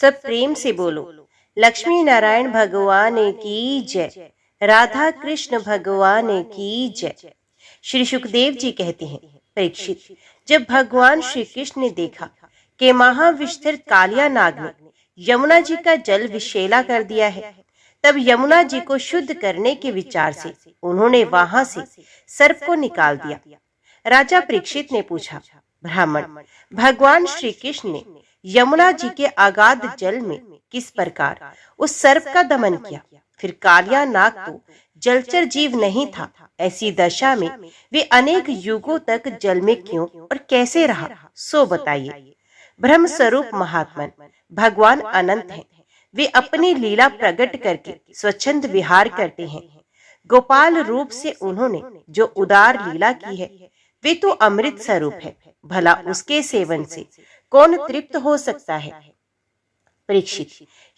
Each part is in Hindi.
सब प्रेम से बोलो, लक्ष्मी नारायण भगवान की जय, राधा कृष्ण भगवान की जय। श्री सुखदेव जी कहते हैं, परीक्षित, जब भगवान श्री कृष्ण ने देखा कि महाविस्तर कालिया नाग ने यमुना जी का जल विषैला कर दिया है, तब यमुना जी को शुद्ध करने के विचार से उन्होंने वहां से सर्प को निकाल दिया। राजा परीक्षित ने पूछा, ब्राह्मण, भगवान श्री कृष्ण ने यमुना जी के अगाध जल में किस प्रकार उस सर्प का दमन किया? फिर कालिया नाग तो जलचर जीव नहीं था, ऐसी दशा में वे अनेक युगों तक जल में क्यों और कैसे रहा, सो बताइए। ब्रह्म स्वरूप महात्मन भगवान अनंत हैं। वे अपनी लीला प्रकट करके स्वच्छंद विहार करते हैं। गोपाल रूप से उन्होंने जो उदार लीला की है, वे तो अमृत स्वरूप है। भला उसके सेवन से कौन तृप्त हो सकता है? परीक्षित,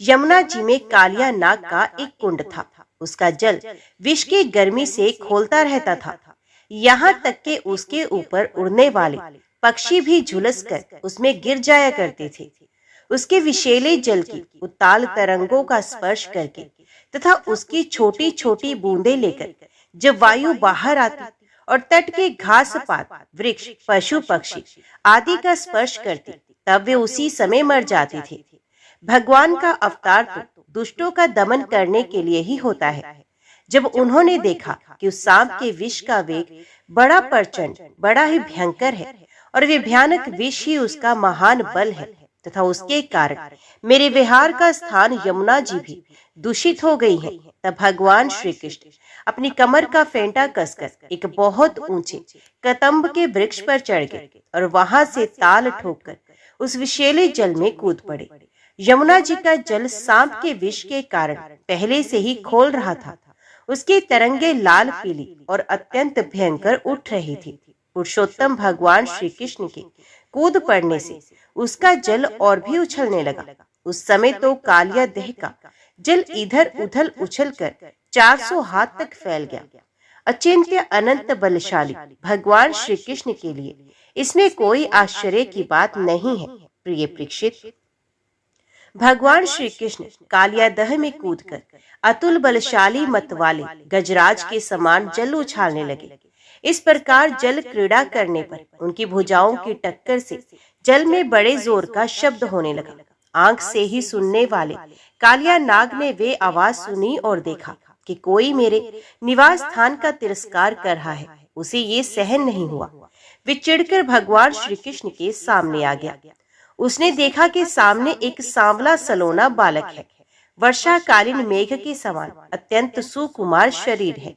यमुना जी में कालिया नाग का एक कुंड था। उसका जल विष की गर्मी से खोलता रहता था, यहाँ तक कि उसके ऊपर उड़ने वाले पक्षी भी झुलस कर उसमें गिर जाया करते थे। उसके विषैले जल की उताल तरंगों का स्पर्श करके तथा उसकी छोटी छोटी बूंदें लेकर जब वायु बाहर आती और तट के घास पात, वृक्ष, पशु पक्षी आदि का स्पर्श करती, तब वे उसी समय मर जाते थे। भगवान का अवतार तो दुष्टों का दमन करने के लिए ही होता है। जब उन्होंने देखा कि उस सांप के विष का वेग बड़ा प्रचंड, बड़ा ही भयंकर है और वे भयानक विष ही उसका महान बल है तथा उसके कारण मेरे विहार का स्थान यमुना जी भी दूषित हो गई है, तब भगवान श्री कृष्ण अपनी कमर का फेंटा कसकर एक बहुत ऊंचे कदम्ब के वृक्ष पर चढ़ गए और वहां से ताल ठोककर उस विषैले जल में कूद पड़े। यमुना जी का जल सांप के विष के कारण पहले से ही खोल रहा था। उसकी तरंगे लाल पीली और अत्यंत भयंकर उठ रही थी। पुरुषोत्तम भगवान श्री कृष्ण के कूद पड़ने से उसका जल और भी उछलने लगा। उस समय तो कालिया देह का जल इधर उधर उछलकर 400 हाथ तक फैल गया। अचिंत्य अनंत बलशाली भगवान श्री कृष्ण के लिए इसमें कोई आश्चर्य की बात नहीं है। प्रिय परीक्षित, भगवान श्री कृष्ण कालिया दह में कूदकर अतुल बलशाली मत वाले गजराज के समान जल उछालने लगे। इस प्रकार जल क्रीड़ा करने पर उनकी भुजाओं की टक्कर से जल में बड़े जोर का शब्द होने लगा। आंख से ही सुनने वाले कालिया नाग ने वे आवाज सुनी और देखा कि कोई मेरे निवास स्थान का तिरस्कार कर रहा है। उसे ये सहन नहीं हुआ। वे चिढ़कर भगवान श्री कृष्ण के सामने आ गया। उसने देखा कि सामने एक सांवला सलोना बालक है। वर्षाकालीन मेघ के समान अत्यंत सुकुमार शरीर है।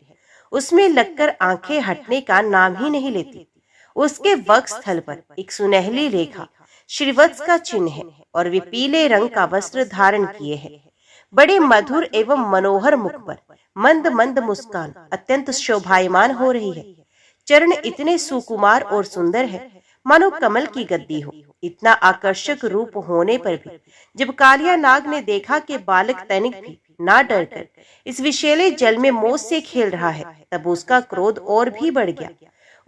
उसमें लगकर आंखें हटने का नाम ही नहीं लेती। उसके वक्ष स्थल पर एक सुनहली रेखा श्रीवत्स का चिन्ह है और वे पीले रंग का वस्त्र धारण किए हैं। बड़े मधुर एवं मनोहर मुख पर मंद मंद मुस्कान अत्यंत शोभायमान हो रही है। चरण इतने सुकुमार और सुंदर है मानो कमल की गद्दी हो। इतना आकर्षक रूप होने पर भी जब कालिया नाग ने देखा कि बालक तनिक भी ना डरकर इस विषैले जल में मौज से खेल रहा है, तब उसका क्रोध और भी बढ़ गया।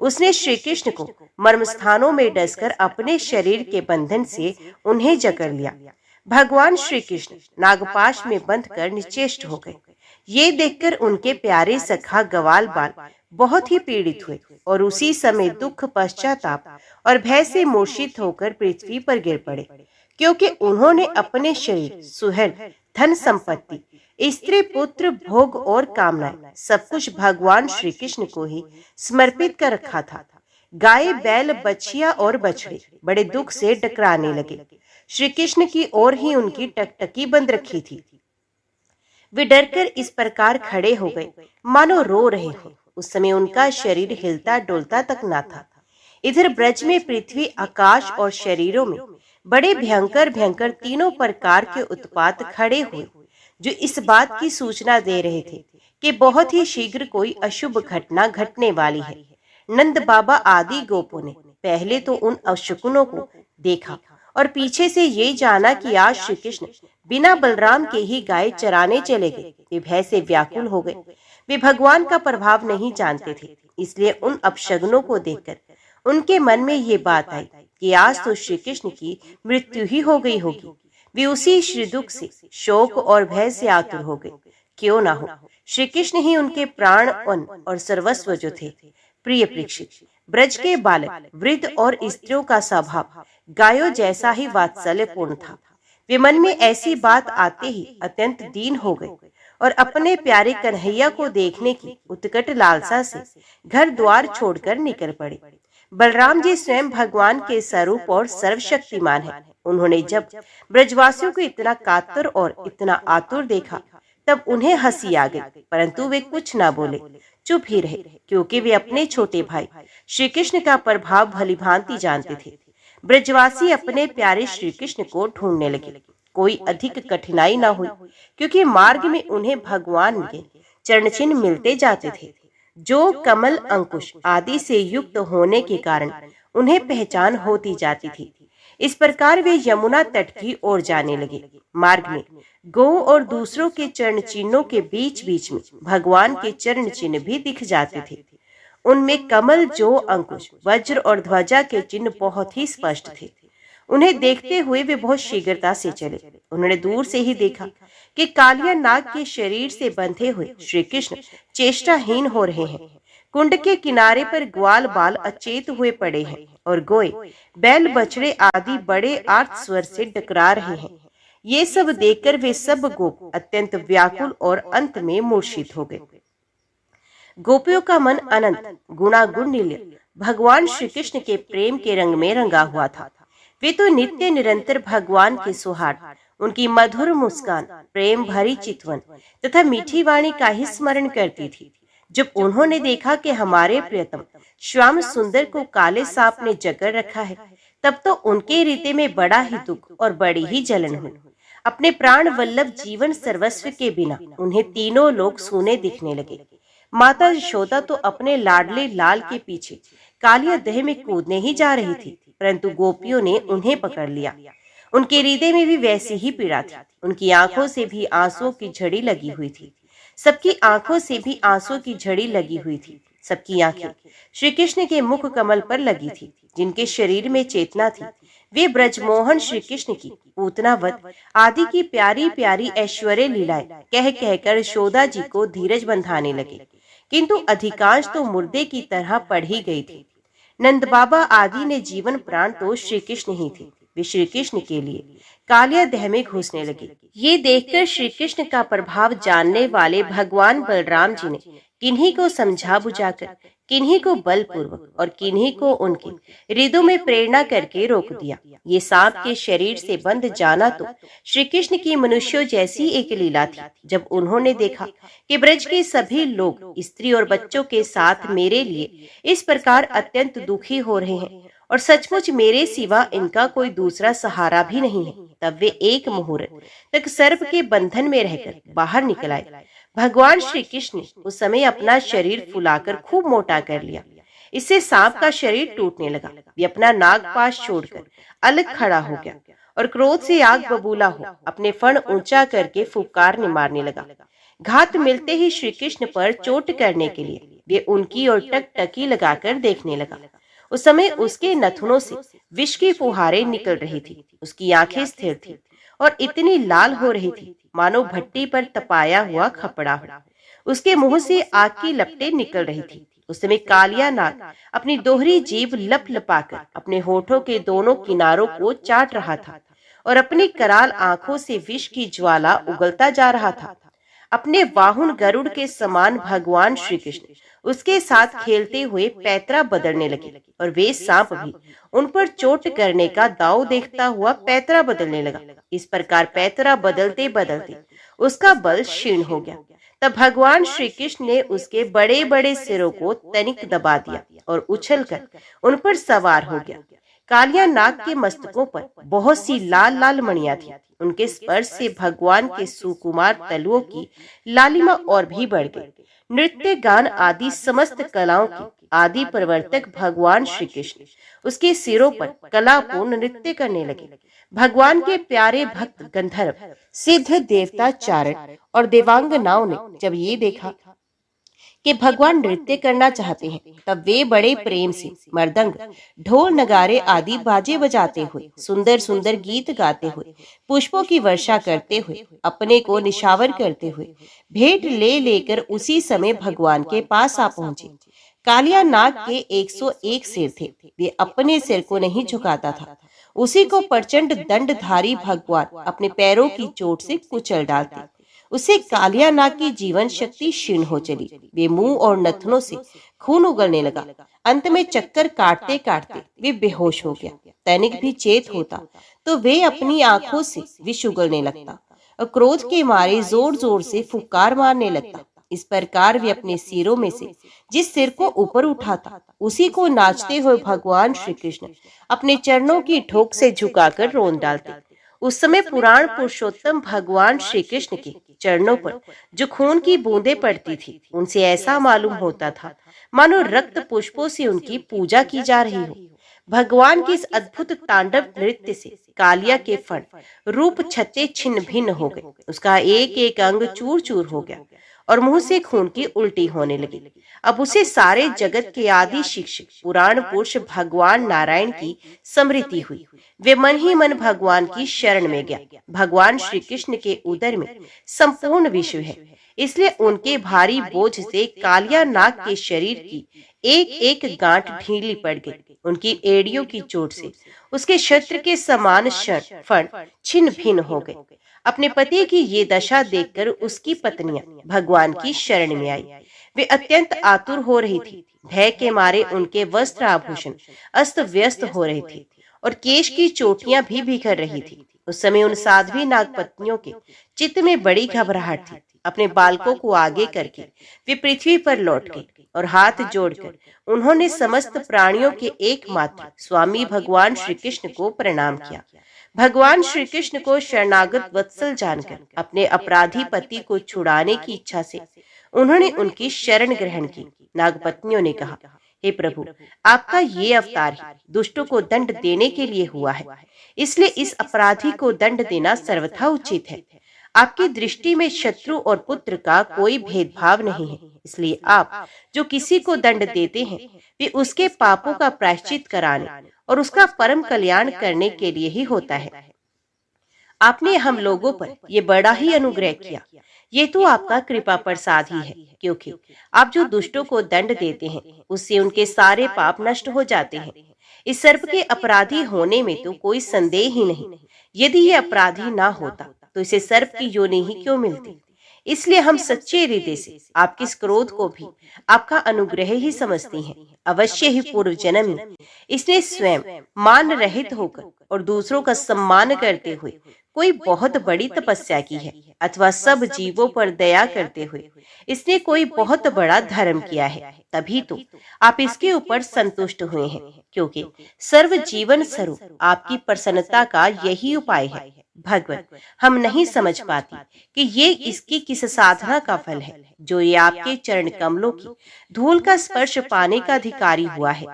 उसने श्री कृष्ण को मर्म स्थानों में डसकर अपने शरीर के बंधन से उन्हें जकड़ लिया। भगवान श्री कृष्ण नागपाश में बंधकर निश्चेष्ट हो गए। ये देखकर उनके प्यारे सखा ग्वाल बाल बहुत ही पीड़ित हुए और उसी समय दुख, पश्चाताप और भय से मूर्छित होकर पृथ्वी पर गिर पड़े, क्योंकि उन्होंने अपने शरीर, सुहृद, धन संपत्ति, स्त्री, पुत्र, भोग और कामनाएं सब कुछ भगवान श्री कृष्ण को ही समर्पित कर रखा था। गाय, बैल, बछिया और बछड़े बड़े दुख से डकराने लगे। श्री कृष्ण की ओर ही उनकी टकटकी बंद रखी थी। वे डरकर इस प्रकार खड़े हो गए मानो रो रहे हो। उस समय उनका शरीर हिलता डोलता तक ना था। इधर ब्रज में पृथ्वी, आकाश और शरीरों में बड़े भयंकर भयंकर तीनों प्रकार के उत्पात खड़े हुए, जो इस बात की सूचना दे रहे थे कि बहुत ही शीघ्र कोई अशुभ घटना घटने वाली है। नंद बाबा आदि गोपों ने पहले तो उन अशकुनों को देखा और पीछे से ये जाना कि आज श्री कृष्ण बिना बलराम के ही गाय चराने चले गए। वे भय से व्याकुल हो गए। वे भगवान का प्रभाव नहीं जानते थे, इसलिए उन अपशगुनों को देखकर उनके मन में ये बात आई कि आज तो श्री कृष्ण की मृत्यु ही हो गई होगी। वे उसी श्री दुख से, शोक और भय से आतुर हो गए। क्यों ना हो, श्री कृष्ण ही उनके प्राण और सर्वस्व जो थे। प्रिय परीक्षित, ब्रज के बालक, वृद्ध और स्त्रियों का स्वभाव गायों जैसा ही वात्सल्यपूर्ण था। वे मन में ऐसी बात आते ही अत्यंत दीन हो गए और अपने प्यारे कन्हैया को देखने की उत्कट लालसा से घर द्वार छोड़कर निकल पड़े। बलराम जी स्वयं भगवान के स्वरूप और सर्वशक्तिमान हैं। उन्होंने जब ब्रजवासियों को इतना कातर और इतना आतुर देखा, तब उन्हें हंसी आ गई, परंतु वे कुछ ना बोले, चुप ही रहे, क्योंकि वे अपने छोटे भाई श्री कृष्ण का प्रभाव भलीभांति जानते थे। ब्रजवासी अपने प्यारे श्री कृष्ण को ढूंढने लगे। कोई अधिक कठिनाई न हुई, क्योंकि मार्ग में उन्हें भगवान के चरण चिन्ह मिलते जाते थे, जो कमल, अंकुश आदि से युक्त होने के कारण उन्हें पहचान होती जाती थी। इस प्रकार वे यमुना तट की ओर जाने लगे। मार्ग में गौ और दूसरों के चरण चिन्हों के बीच बीच में भगवान के चरण चिन्ह भी दिख जाते थे। उनमें कमल, जो, अंकुश, वज्र और ध्वजा के चिन्ह बहुत ही स्पष्ट थे। उन्हें देखते हुए वे बहुत शीघ्रता से चले। उन्होंने दूर से ही देखा कि कालिया नाग के शरीर से बंधे हुए श्री कृष्ण चेष्टाहीन हो रहे हैं। कुंड के किनारे पर ग्वाल बाल अचेत हुए पड़े हैं और गोए, बैल, बछड़े आदि बड़े आर्त स्वर से डकरा रहे हैं। ये सब देखकर वे सब गोप अत्यंत व्याकुल और अंत में मूर्छित हो गए। गोपियों का मन अनंत गुणागुण निल्य भगवान श्री कृष्ण के प्रेम के रंग में रंगा हुआ था। वे तो नित्य निरंतर भगवान के सुहाग, उनकी मधुर मुस्कान, प्रेम भरी चितवन तथा मीठी वाणी का ही स्मरण करती थी। जब उन्होंने देखा कि हमारे प्रियतम श्याम सुंदर को काले सांप ने जकड़ रखा है, तब तो उनके हृदय में बड़ा ही दुख और बड़ी ही जलन हुई। अपने प्राण वल्लभ जीवन सर्वस्व के बिना उन्हें तीनों लोग सूने दिखने लगे। माता यशोदा तो अपने लाडले लाल के पीछे कालिया दह में कूदने ही जा रही थी, परंतु गोपियों ने उन्हें पकड़ लिया। उनके हृदय में भी वैसी ही पीड़ा थी। उनकी आंखों से भी आंसुओं की झड़ी लगी हुई थी। सबकी आंखों से भी आंसुओं की झड़ी लगी हुई थी। सबकी आंखें श्री कृष्ण के मुख कमल पर लगी थी, जिनके शरीर में चेतना थी। वे ब्रजमोहन श्री कृष्ण की पूतनावत आदि की प्यारी प्यारी ऐश्वर्य लीलाएं कह कहकर यशोदा जी को धीरज बंधाने लगे, किंतु अधिकांश तो मुर्दे की तरह पड़ ही गई थी। नंद बाबा आदि ने जीवन प्राण तो श्री कृष्ण ही थे। वे श्री कृष्ण के लिए कालिया दह में घुसने लगे। ये देखकर श्री कृष्ण का प्रभाव जानने वाले भगवान बलराम जी ने किन्हीं को समझा बुझाकर, किन्हीं को बलपूर्वक और किन्हीं को उनके हृदय में प्रेरणा करके रोक दिया। ये सांप के शरीर से बंध जाना तो श्री कृष्ण की मनुष्यों जैसी एक लीला थी। जब उन्होंने देखा कि ब्रज के सभी लोग स्त्री और बच्चों के साथ मेरे लिए इस प्रकार अत्यंत दुखी हो रहे हैं और सचमुच मेरे सिवा इनका कोई दूसरा सहारा भी नहीं है, तब वे एक मुहूर्त तक सर्प के बंधन में रहकर बाहर निकल आए। भगवान श्री कृष्ण ने उस समय अपना शरीर फुलाकर खूब मोटा कर लिया। इससे सांप का शरीर टूटने लगा। वे अपना नागपाश छोड़कर अलग खड़ा हो गया और क्रोध से आग बबूला हो अपने फण ऊंचा करके फुफकार मारने लगा। घात मिलते ही श्री कृष्ण पर चोट करने के लिए वे उनकी ओर टकटकी लगाकर देखने लगा। उस समय उसके नथुनों से विष की फुहारें निकल रही थी। उसकी आंखें स्थिर थी और इतनी लाल हो रही थी मानो भट्टी पर तपाया हुआ खपड़ा हो। उसके मुंह से आग की लपटें निकल रही थी। उस समय कालिया नाग अपनी दोहरी जीभ लप लपाकर अपने होठों के दोनों किनारों को चाट रहा था और अपनी कराल आंखों से विष की ज्वाला उगलता जा रहा था। अपने वाहुन गरुड़ के समान भगवान श्री कृष्ण उसके साथ खेलते हुए पैतरा बदलने लगे और वे सांप भी उन पर चोट करने का दाव देखता हुआ पैतरा बदलने लगा। इस प्रकार पैतरा बदलते बदलते उसका बल क्षीण हो गया। तब भगवान श्री कृष्ण ने उसके बड़े बड़े सिरों को तनिक दबा दिया और उछलकर उन पर सवार हो गया। कालिया नाग के मस्तकों पर बहुत सी लाल लाल मणियां थी। उनके स्पर्श से भगवान के सुकुमार तलुओं की लालिमा और भी बढ़ गई। नृत्य, गान आदि समस्त कलाओं के आदि प्रवर्तक भगवान श्री कृष्ण उसके सिरों पर कलापूर्ण नृत्य करने लगे। भगवान के प्यारे भक्त गंधर्व, सिद्ध, देवता, चारण और देवांगनाओं ने जब ये देखा कि भगवान नृत्य करना चाहते हैं, तब वे बड़े प्रेम से मृदंग, ढोल, नगारे आदि बाजे बजाते हुए, सुंदर सुंदर गीत गाते हुए, पुष्पों की वर्षा करते हुए, अपने को निशावर करते हुए, भेंट ले लेकर उसी समय भगवान के पास आ पहुंचे। कालिया नाग के 101 सिर थे। वे अपने सिर को नहीं झुकाता था। उसी को प्रचंड दंडधारी भगवान अपने पैरों की चोट से कुचल डालते। उसे कालिया नाग की जीवन शक्ति क्षीण हो चली। वे मुंह और नथनों से खून उगलने लगा। अंत में चक्कर काटते काटते वे बेहोश हो गया। तनिक भी चेत होता तो वे अपनी आंखों से विष उगलने लगता और क्रोध के मारे जोर जोर से फुफकार मारने लगता। इस प्रकार वे अपने सिरों में से जिस सिर को ऊपर उठाता, उसी को नाचते हुए भगवान श्री कृष्ण अपने चरणों की ठोक से झुकाकर रोन डालते। उस समय पुराण पुरुषोत्तम भगवान श्री कृष्ण के चरणों पर जो खून की बूंदें पड़ती थी, उनसे ऐसा मालूम होता था मानो रक्त पुष्पों से उनकी पूजा की जा रही हो। भगवान के इस अद्भुत तांडव नृत्य से कालिया के फण रूप छत्ते छिन्न भिन्न हो गए। उसका एक एक अंग चूर चूर हो गया और मुंह से खून की उल्टी होने लगी। अब उसे सारे जगत के आदि शिक्षक पुराण पुरुष भगवान नारायण की स्मृति हुई। वे मन ही मन भगवान की शरण में गया। भगवान श्री कृष्ण के उदर में संपूर्ण विश्व है, इसलिए उनके भारी बोझ से कालिया नाग के शरीर की एक एक गांठ ढीली पड़ गई। उनकी एड़ियों की चोट से उसके शस्त्र के समान फण छिन्न भिन्न हो गए। अपने पति की ये दशा देखकर उसकी पत्नियां भगवान की शरण में आई। वे अत्यंत आतुर हो रही थी। भय के मारे उनके वस्त्र आभूषण अस्त व्यस्त हो रहे थे और केश की चोटियां भी बिखर रही थी। उस समय उन साध्वी नागपत्नियों के चित्त में बड़ी घबराहट थी। अपने बालकों को आगे करके वे पृथ्वी पर लौट गए और हाथ जोड़कर उन्होंने समस्त प्राणियों के एकमात्र स्वामी भगवान श्री कृष्ण को प्रणाम किया। भगवान श्री कृष्ण को शरणागत वत्सल जानकर अपने अपराधी पति को छुड़ाने की इच्छा से उन्होंने उनकी शरण ग्रहण की। नागपत्नियों ने कहा, हे प्रभु, आपका ये अवतार ही दुष्टों को दंड देने के लिए हुआ है, इसलिए इस अपराधी को दंड देना सर्वथा उचित है। आपकी दृष्टि में शत्रु और पुत्र का कोई भेदभाव नहीं है, इसलिए आप जो किसी को दंड देते हैं वे उसके पापों का प्रायश्चित कराने और उसका परम कल्याण करने के लिए ही होता है। आपने हम लोगों पर ये बड़ा ही अनुग्रह किया। ये तो आपका कृपा प्रसाद ही है, क्योंकि आप जो दुष्टों को दंड देते हैं उससे उनके सारे पाप नष्ट हो जाते हैं। इस सर्प के अपराधी होने में तो कोई संदेह ही नहीं। यदि ये अपराधी ना होता तो इसे सर्प की योनि ही क्यों मिलती। इसलिए हम सच्चे हृदय से आपके इस क्रोध को भी आपका अनुग्रह ही समझते हैं। अवश्य ही पूर्व जन्म में इसने स्वयं मान रहित होकर और दूसरों का सम्मान करते हुए कोई बहुत बड़ी तपस्या की है, अथवा सब जीवों पर दया करते हुए इसने कोई बहुत बड़ा धर्म किया है। तभी तो आप इसके ऊपर संतुष्ट हुए हैं, क्योंकि सर्व जीवन स्वरूप आपकी प्रसन्नता का यही उपाय है। भगवत, हम नहीं समझ पाती कि ये इसकी किस साधना का फल है जो ये आपके चरण कमलों की धूल का स्पर्श पाने का अधिकारी हुआ है।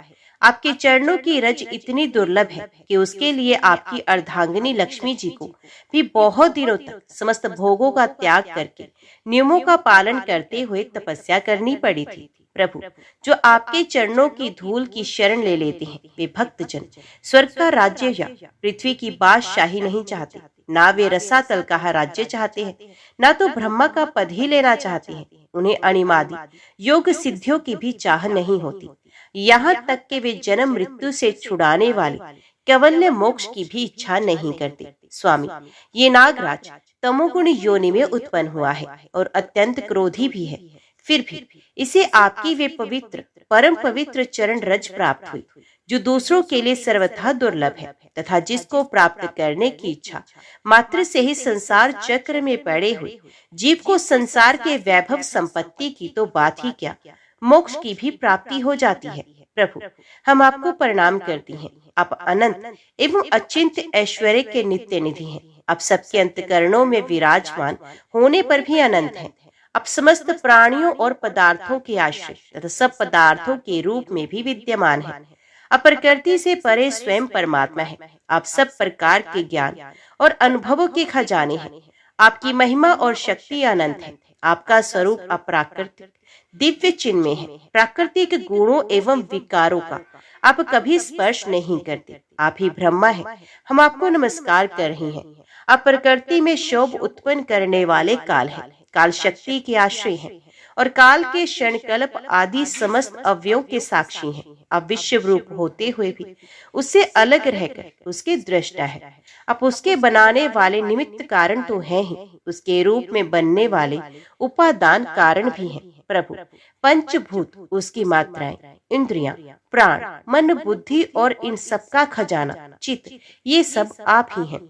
आपके चरणों की रज इतनी दुर्लभ है कि उसके लिए आपकी अर्धांगिनी लक्ष्मी जी को भी बहुत दिनों तक समस्त भोगों का त्याग करके नियमों का पालन करते हुए तपस्या करनी पड़ी थी। प्रभु, जो आपके चरणों की धूल की शरण ले लेते हैं वे भक्तजन स्वर्ग का राज्य या पृथ्वी की बादशाही नहीं चाहते। ना वे रसातल का राज्य चाहते हैं, ना तो ब्रह्मा का पद ही लेना चाहते हैं। उन्हें अणिमादि योग सिद्धियों की भी चाह नहीं होती। यहाँ तक कि वे जन्म मृत्यु से छुड़ाने वाले कैवल्य मोक्ष की भी इच्छा नहीं करते। स्वामी, ये नागराज तमोगुण योनि में उत्पन्न हुआ है और अत्यंत क्रोधी भी है। फिर भी इसे आपकी वे पवित्र परम पवित्र चरण रज प्राप्त हुई, जो दूसरों के लिए सर्वथा दुर्लभ है तथा जिसको प्राप्त करने की इच्छा मात्र से ही संसार चक्र में पड़े हुए जीव को संसार के वैभव संपत्ति की तो बात ही क्या, मोक्ष की भी प्राप्ति हो जाती है। प्रभु, हम आपको प्रणाम करती हैं। आप अनंत एवं अचिंत्य ऐश्वर्य के नित्य निधि हैं। आप सबके अंतकरणों में विराजमान होने पर भी अनंत हैं। आप समस्त प्राणियों और पदार्थों के आश्रय तथा सब पदार्थों के रूप में भी विद्यमान हैं। आप प्रकृति से परे स्वयं परमात्मा है। आप सब प्रकार के ज्ञान और अनुभवों के खजाने हैं। आपकी महिमा और शक्ति अनंत है। आपका स्वरूप अप्राकृतिक दिव्य चिन्ह में है। प्राकृतिक गुणों एवं विकारों का आप कभी स्पर्श नहीं करते। आप ही ब्रह्मा है। हम आपको नमस्कार कर रहे हैं। आप प्रकृति में शोभ उत्पन्न करने वाले काल हैं। काल शक्ति के आश्रय हैं और काल के क्षणकल्प आदि समस्त अवयवों के साक्षी हैं। आप विश्व रूप होते हुए भी उससे अलग रहकर उसके दृष्टा है। आप उसके बनाने वाले निमित्त कारण तो हैं ही, उसके रूप में बनने वाले उपादान कारण भी हैं। प्रभु, पंचभूत उसकी मात्राएं, इंद्रियां, प्राण, मन, बुद्धि और इन सबका खजाना चित्त, ये सब आप ही हैं।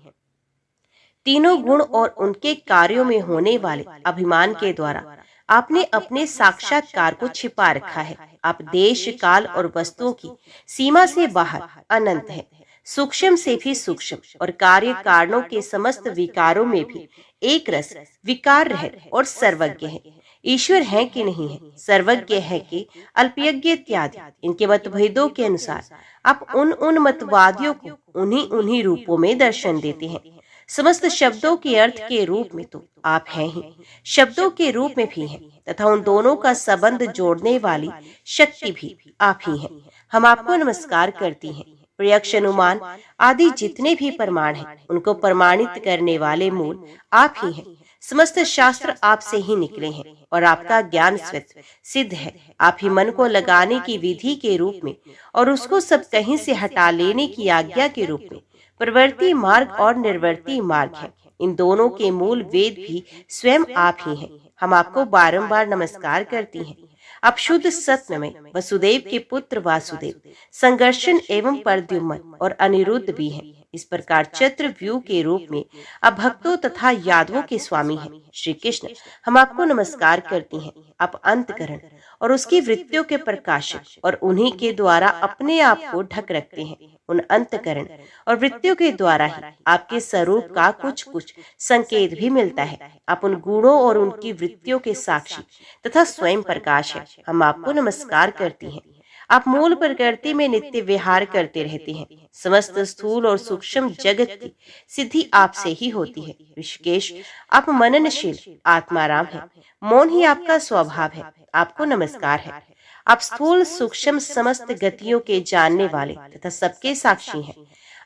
तीनों गुण और उनके कार्यों में होने वाले अभिमान के द्वारा आपने अपने साक्षात्कार को छिपा रखा है। आप देश, काल और वस्तुओं की सीमा से बाहर अनंत है, सूक्ष्म से भी सूक्ष्म और कार्य कारणों के समस्त विकारों में भी एक रस, विकार रहित और सर्वज्ञ है। ईश्वर है कि नहीं है, सर्वज्ञ है कि अल्पज्ञ इत्यादि इनके मतभेदों के अनुसार आप उन मतवादियों को उन्हीं रूपों में दर्शन देते हैं। समस्त शब्दों के अर्थ के रूप में तो आप हैं ही, शब्दों के रूप में भी हैं तथा उन दोनों का संबंध जोड़ने वाली शक्ति भी आप ही हैं। हम आपको नमस्कार करती हैं। प्रयक्ष, अनुमान आदि जितने भी प्रमाण हैं उनको प्रमाणित करने वाले मूल आप ही हैं। समस्त शास्त्र आपसे ही निकले हैं और आपका ज्ञान स्वतः सिद्ध है। आप ही मन को लगाने की विधि के रूप में और उसको सब कहीं से हटा लेने की आज्ञा के रूप में प्रवृत्ति मार्ग और निर्वृत्ति मार्ग है। इन दोनों के मूल वेद भी स्वयं आप ही हैं। हम आपको बारंबार नमस्कार करती हैं। आप शुद्ध सत्य में वसुदेव के पुत्र वासुदेव, संघर्षण एवं प्रद्युम्न और अनिरुद्ध भी हैं। इस प्रकार चतुर्व्यूह के रूप में आप भक्तों तथा यादवों के स्वामी हैं। श्री कृष्ण, हम आपको नमस्कार करती हैं। आप अंतकरण और उसकी वृत्तियों के प्रकाशक और उन्हीं के द्वारा अपने आप को ढक रखते हैं। उन अंतकरण और वृत्तियों के द्वारा ही आपके स्वरूप का कुछ संकेत भी मिलता है। आप उन गुणों और उनकी वृत्तियों के साक्षी तथा स्वयं प्रकाश है। हम आपको नमस्कार करती हैं। आप मूल प्रकृति में नित्य विहार करते रहते हैं। समस्त स्थूल और सूक्ष्म जगत की सिद्धि आपसे ही होती है। ऋषिकेश, आप मननशील आत्माराम हैं। मौन ही आपका स्वभाव है। आपको नमस्कार है। आप स्थूल सूक्ष्म समस्त गतियों के जानने वाले तथा सबके साक्षी हैं।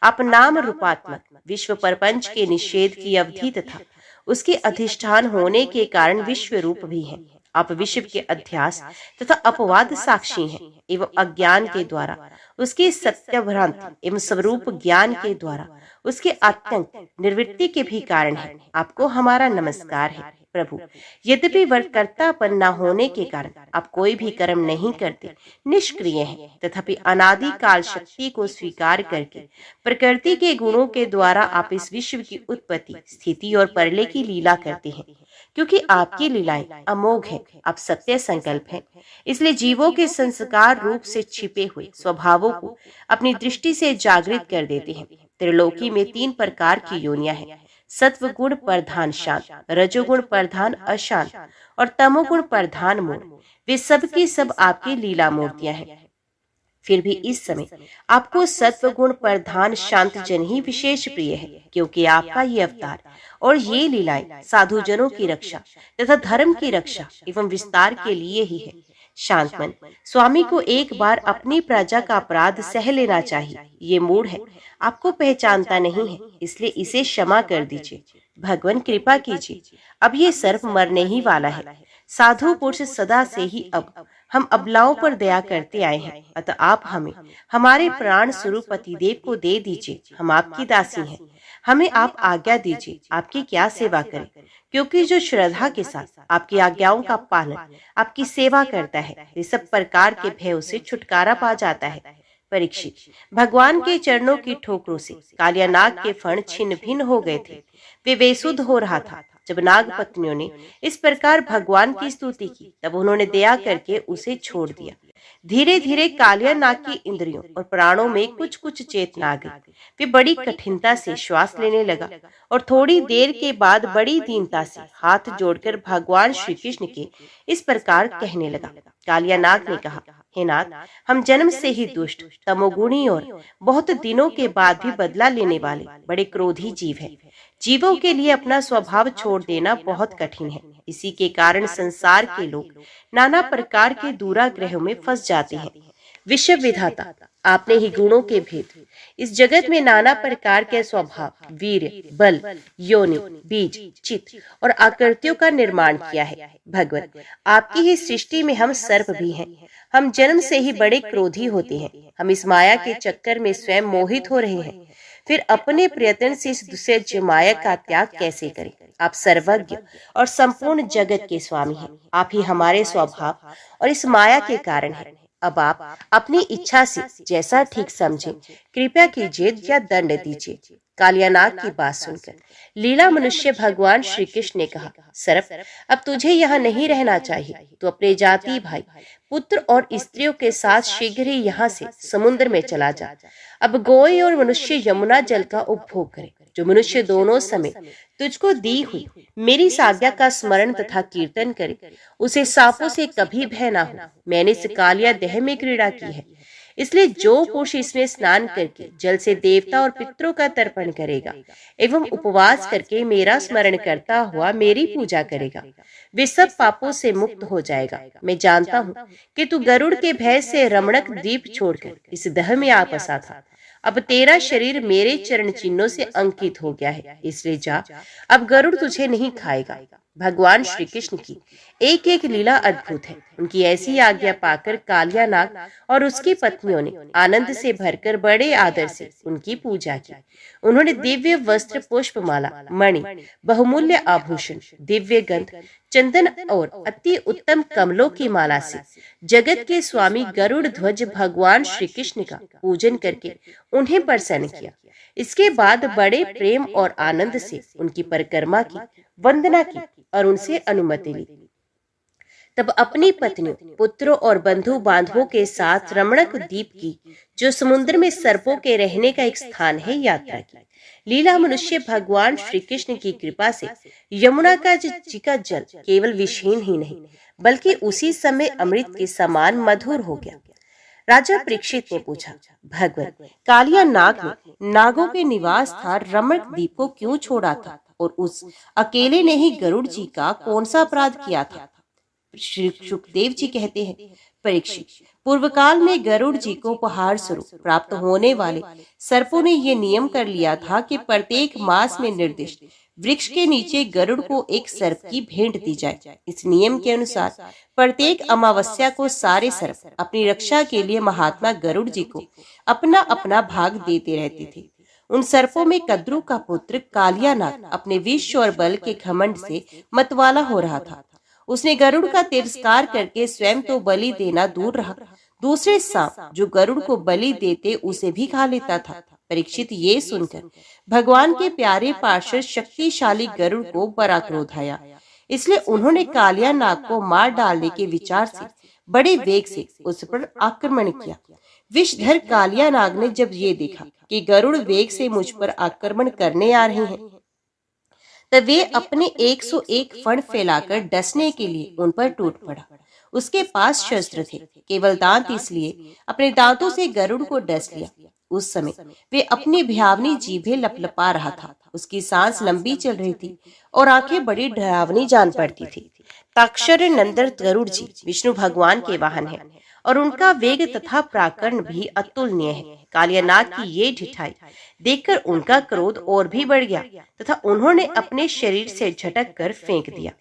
आप नाम रूपात्मक विश्व प्रपंच के निषेध की अवधि तथा उसके अधिष्ठान होने के कारण विश्व रूप भी हैं। आप विश्व के अध्यास तथा अपवाद साक्षी हैं एवं अज्ञान के द्वारा उसके सत्यभ्रांति एवं स्वरूप ज्ञान के द्वारा उसके अत्यंत निर्वृत्ति के भी कारण है। आपको हमारा नमस्कार है। प्रभु, यद्यपि वर्तकर्तापन न होने के कारण आप कोई भी कर्म नहीं करते, निष्क्रिय हैं, तथापि अनादि काल शक्ति को स्वीकार करके प्रकृति के गुणों के द्वारा आप इस विश्व की उत्पत्ति, स्थिति और प्रलय की लीला करते हैं। क्योंकि आपकी लीलाएं अमोघ है, आप सत्य संकल्प हैं, इसलिए जीवों के संस्कार रूप से छिपे हुए स्वभावों को अपनी दृष्टि से जागृत कर देते हैं। त्रिलोकी में 3 प्रकार की योनियां हैं: सत्व गुण प्रधान शांत, रजोगुण प्रधान अशांत और तमोगुण प्रधान मूढ़। वे सब की सब आपकी लीला मूर्तियां हैं। फिर भी इस समय आपको सत्व गुण प्रधान शांत जन ही विशेष प्रिय है, क्योंकि आपका ये अवतार और ये लीलाएं साधुजनों की रक्षा तथा धर्म की रक्षा एवं विस्तार के लिए ही है। शांत मन स्वामी को एक बार अपनी प्रजा का अपराध सह लेना चाहिए। ये मूढ़ है, आपको पहचानता नहीं है, इसलिए इसे क्षमा कर दीजिए। भगवान कृपा कीजिए, अब ये सर्प मरने ही वाला है। साधु पुरुष सदा से ही अब हम अबलाओं पर दया करते आए हैं, अतः आप हमें हमारे प्राण स्वरूप पतिदेव को दे दीजिए। हम आपकी दासी हैं, हमें आप आज्ञा दीजिए, आपकी क्या सेवा करें, क्योंकि जो श्रद्धा के साथ आपकी आज्ञाओं का पालन, आपकी सेवा करता है, वे सब प्रकार के भयों से छुटकारा पा जाता है। परीक्षित, भगवान के चरणों की ठोकरों से कालिया नाग के फण छिन्न भिन्न हो गए थे। वे बेसुध हो रहा था। जब नाग पत्नियों ने इस प्रकार भगवान की स्तुति की, तब उन्होंने दया करके उसे छोड़ दिया। धीरे धीरे कालिया नाग की इंद्रियों और प्राणों में कुछ चेतना आ गई। वे बड़ी कठिनता से श्वास लेने लगा और थोड़ी देर के बाद बड़ी दीनता से हाथ जोड़कर भगवान श्री कृष्ण के इस प्रकार कहने लगा। कालिया नाग ने कहा, हे नाथ, हम जन्म से ही दुष्ट, तमोगुणी और बहुत दिनों के बाद भी बदला लेने वाले बड़े क्रोधी जीव हैं। जीवों के लिए अपना स्वभाव छोड़ देना बहुत कठिन है। इसी के कारण संसार के लोग नाना प्रकार के दूराग्रहों में फंस जाते हैं। विश्व विधाता, आपने ही गुणों के भेद, इस जगत में नाना प्रकार के स्वभाव, वीर, बल, योनि, बीज, चित्त और आकृतियों का निर्माण किया है। भगवत, आपकी ही सृष्टि में हम सर्प भी हैं। हम जन्म से ही बड़े क्रोधी होते हैं। हम इस माया के चक्कर में स्वयं मोहित हो रहे हैं। फिर अपने प्रयत्न से इस दुस्सह्य माया का त्याग कैसे करें? आप सर्वज्ञ और संपूर्ण जगत के स्वामी हैं। आप ही हमारे स्वभाव और इस माया के कारण हैं। अब आप अपनी इच्छा से जैसा ठीक समझें, कृपया कीजिए या दंड दीजिए। कालियानाग की बात सुनकर लीला मनुष्य भगवान श्री कृष्ण ने कहा, सर्प, अब तुझे यहाँ नहीं रहना चाहिए। तू अपने जाति भाई, पुत्र और स्त्रियों के साथ शीघ्र ही यहाँ से समुद्र में चला जा। अब गोई और मनुष्य यमुना जल का उपभोग करें। जो मनुष्य दोनों समय तुझको दी हुई मेरी इस आज्ञा का स्मरण तथा कीर्तन करे, उसे सांपों से कभी भय ना हो। मैंने इस कालिया देह में क्रीड़ा की है, इसलिए जो पुरुष इसमें स्नान करके जल से देवता और पितरों का तर्पण करेगा एवं उपवास करके मेरा स्मरण करता हुआ मेरी पूजा करेगा, वे सब पापों से मुक्त हो जाएगा। मैं जानता हूँ कि तू गरुड़ के भय से रमणक द्वीप छोड़कर इस दह में आ फंसा था। अब तेरा शरीर मेरे चरण चिन्हों से अंकित हो गया है, इसलिए जा, अब गरुड़ तुझे नहीं खाएगा। भगवान श्री कृष्ण की एक एक लीला अद्भुत है। उनकी ऐसी आज्ञा पाकर कालियानाग और उसकी पत्नियों ने आनंद से भरकर बड़े आदर से उनकी पूजा की। उन्होंने दिव्य वस्त्र, पुष्पमाला, मणि, बहुमूल्य आभूषण, दिव्य गंध, चंदन और अति उत्तम कमलों की माला से जगत के स्वामी गरुड़ ध्वज भगवान श्री कृष्ण का पूजन करके उन्हें प्रसन्न किया। इसके बाद बड़े प्रेम और आनंद से उनकी परिक्रमा की, वंदना की और उनसे अनुमति ली। तब अपनी पत्नियों, पुत्रों और बंधु बांधवों के साथ रमणक द्वीप की, जो समुद्र में सर्पों के रहने का एक स्थान है, यात्रा की। लीला मनुष्य भगवान श्री कृष्ण की कृपा से यमुना का जी का जल केवल विषहीन ही नहीं, बल्कि उसी समय अमृत के समान मधुर हो गया। राजा परीक्षित ने पूछा, भगवत, कालिया नाग ने नागों के निवास स्थान रमणक द्वीप को क्यों छोड़ा था और उस अकेले ने ही गरुड़ जी का कौन सा अपराध किया था? श्री सुखदेव जी कहते हैं, परीक्षित, पूर्व काल में गरुड़ जी को उपहार स्वरूप प्राप्त होने वाले सर्पों ने ये नियम कर लिया था कि प्रत्येक मास में निर्दिष्ट वृक्ष के नीचे गरुड़ को एक सर्प की भेंट दी जाए। इस नियम के अनुसार प्रत्येक अमावस्या को सारे सर्प अपनी रक्षा के लिए महात्मा गरुड़ जी को अपना अपना भाग देते रहते थे। उन सर्पों में कद्रु का पुत्र कालियानाग अपने विष और बल के घमंड से मतवाला हो रहा था। उसने गरुड़ का तिरस्कार करके स्वयं तो बलि देना दूर रहा, दूसरे सांप जो गरुड़ को बलि देते उसे भी खा लेता था। परीक्षित ये सुनकर भगवान के प्यारे पार्षद शक्तिशाली गरुड़ को बड़ा क्रोध आया, इसलिए उन्होंने कालियानाग को मार डालने के विचार से बड़े वेग से उस पर आक्रमण किया। विषधर कालियानाग ने जब ये देखा कि गरुड़ वेग से मुझ पर आक्रमण करने आ रहे हैं, तब वे अपने 101 फण फैलाकर डसने के लिए उन पर टूट पड़ा। उसके पास शस्त्र थे, केवल दांत, इसलिए अपने दांतों से गरुड़ को डस लिया। उस समय वे अपनी भयावनी जीभें लपलपा रहा था। उसकी सांस लंबी चल रही थी और आंखें बड़ी डरावनी जान पड़ती थी। ताक्षर नंदन गरुड़ जी विष्णु भगवान के वाहन है और उनका वेग तथा प्राकरण भी अतुलनीय है। कालियानाग की ये ढिठाई देखकर उनका क्रोध और भी बढ़ गया तथा उन्होंने अपने शरीर से झटक कर फेंक दिया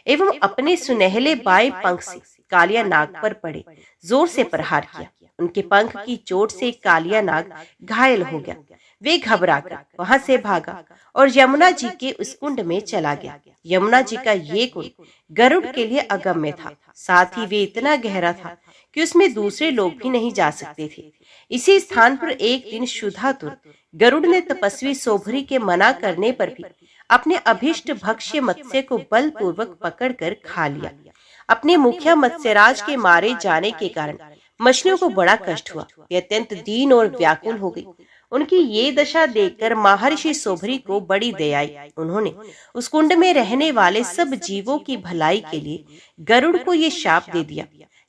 एवं अपने सुनहले बाएं पंख से कालियानाग पर पड़े जोर से प्रहार किया। उनके पंख की चोट से कालियानाग घायल हो गया। वे घबराकर वहां से भागा और यमुना जी के उस कुंड में चला गया। यमुना जी का ये कुंड गरुड़ के लिए अगम्य था, साथ ही वे इतना गहरा था कि उसमें दूसरे लोग भी नहीं जा सकते थे। इसी स्थान पर एक दिन शुद्धातुर गरुड़ ने तपस्वी सोभरी के मना करने पर भी अपने अभिष्ट भक्ष्य मत्स्य को बलपूर्वक पकड़कर खा लिया। अपने मुखिया मत्स्यराज के मारे जाने के कारण मछलियों को बड़ा कष्ट हुआ। वे अत्यंत दीन और व्याकुल हो गई। उनकी ये दशा देखकर महर्षि सोभरी को बड़ी दया आई। उन्होंने उस कुंड में रहने वाले सब जीवों की भलाई के लिए गरुड़ को ये शाप दे दिया,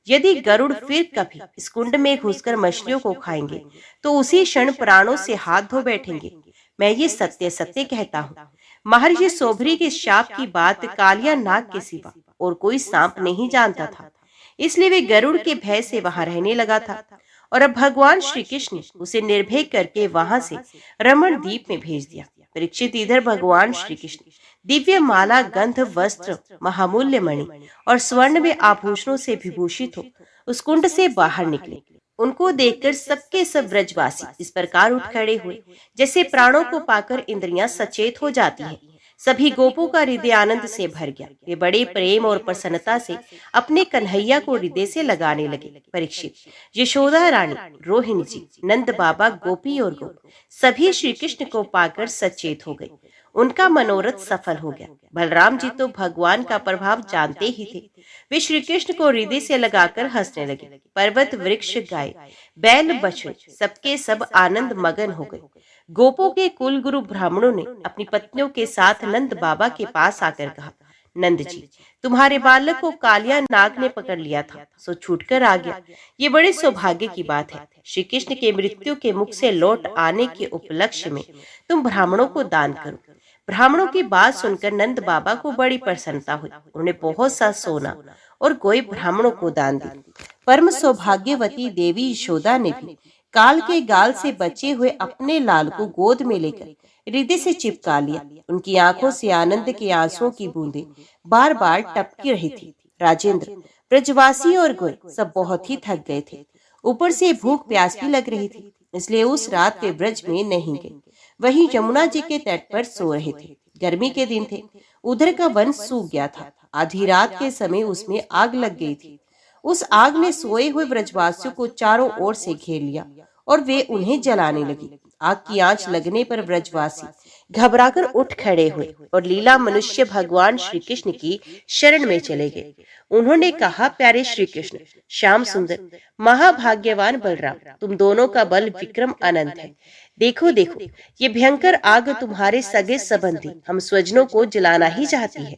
यदि गरुड़ फिर कभी इस कुंड में घुसकर मछलियों को खाएंगे तो उसी क्षण प्राणों से हाथ धो बैठेंगे। मैं ये सत्य सत्य कहता हूँ। महर्षि सोभरी के शाप की बात कालिया नाग के सिवा और कोई सांप नहीं जानता था, इसलिए वे गरुड़ के भय से वहां रहने लगा था। और अब भगवान श्री कृष्ण ने उसे निर्भय करके वहां से रमण द्वीप में भेज दिया। परीक्षित, इधर भगवान श्री कृष्ण दिव्य माला, गंध, वस्त्र, महामूल्य मणि और स्वर्ण में आभूषणों से विभूषित हो उस कुंड से बाहर निकले। उनको देखकर सबके सब ब्रजवासी इस प्रकार उठ खड़े हुए जैसे प्राणों को पाकर इंद्रियां सचेत हो जाती हैं। सभी गोपों का हृदय आनंद से भर गया। वे बड़े प्रेम और प्रसन्नता से अपने कन्हैया को हृदय से लगाने लगे। परीक्षित, यशोदा रानी, रोहिणी जी, नंद बाबा, गोपी और गोप सभी श्री कृष्ण को पाकर सचेत हो गए। उनका मनोरथ सफल हो गया। बलराम जी तो भगवान का प्रभाव जानते ही थे। वे श्री कृष्ण को हृदय से लगाकर हंसने लगे। पर्वत, वृक्ष, गाय, बैल, बछड़े सबके सब आनंद मगन हो गए। गोपों के कुल गुरु ब्राह्मणों ने अपनी पत्नियों के साथ नंद बाबा के पास आकर कहा, नंद जी, तुम्हारे बालक को कालिया नाग ने पकड़ लिया था, सो छूटकर आ गया। ये बड़े सौभाग्य की बात है। श्री कृष्ण के मृत्यु के मुख से लौट आने के उपलक्ष्य में तुम ब्राह्मणों को दान करो। ब्राह्मणों की बात सुनकर नंद बाबा को बड़ी प्रसन्नता हुई। उन्होंने बहुत सा सोना और कोई ब्राह्मणों को दान दी। परम सौभाग्यवती देवी यशोदा ने भी काल के गाल से बचे हुए अपने लाल को गोद में लेकर हृदय से चिपका लिया। उनकी आंखों से आनंद के आंसुओं की बूंदें बार बार टपकी रही थी। राजेंद्र, ब्रजवासी और गोय सब बहुत ही थक गए थे। ऊपर से भूख प्यास भी लग रही थी, इसलिए उस रात वे ब्रज में नहीं गए। वहीं यमुना जी के तट पर सो रहे थे। गर्मी के दिन थे, उधर का वन सूख गया था। आधी रात के समय उसमें आग लग गई थी। उस आग ने सोए हुए ब्रजवासियों को चारों ओर से घेर लिया और वे उन्हें जलाने लगी। आग की आंच लगने पर ब्रजवासी घबराकर उठ खड़े हुए और लीला मनुष्य भगवान श्री कृष्ण की शरण में चले गए। उन्होंने कहा, प्यारे श्री कृष्ण, श्याम सुंदर, महाभाग्यवान बलराम, तुम दोनों का बल विक्रम अनंत है। देखो देखो, ये भयंकर आग तुम्हारे सगे संबंधी हम स्वजनों को जलाना ही चाहती है।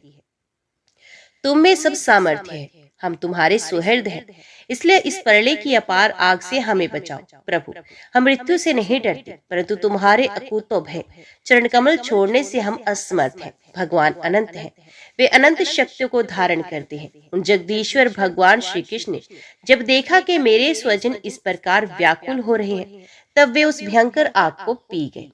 तुम में सब सामर्थ्य है, हम तुम्हारे सुहृद हैं, इसलिए इस प्रलय की अपार आग से हमें बचाओ। प्रभु, हम मृत्यु से नहीं डरते, परंतु तुम्हारे अकूतो भय चरण कमल छोड़ने से हम असमर्थ हैं। भगवान अनंत हैं, वे अनंत शक्तियों को धारण करते हैं। उन जगदीश्वर भगवान श्री कृष्ण ने जब देखा कि मेरे स्वजन इस प्रकार व्याकुल हो रहे हैं, तब वे उस भयंकर आग को पी गए।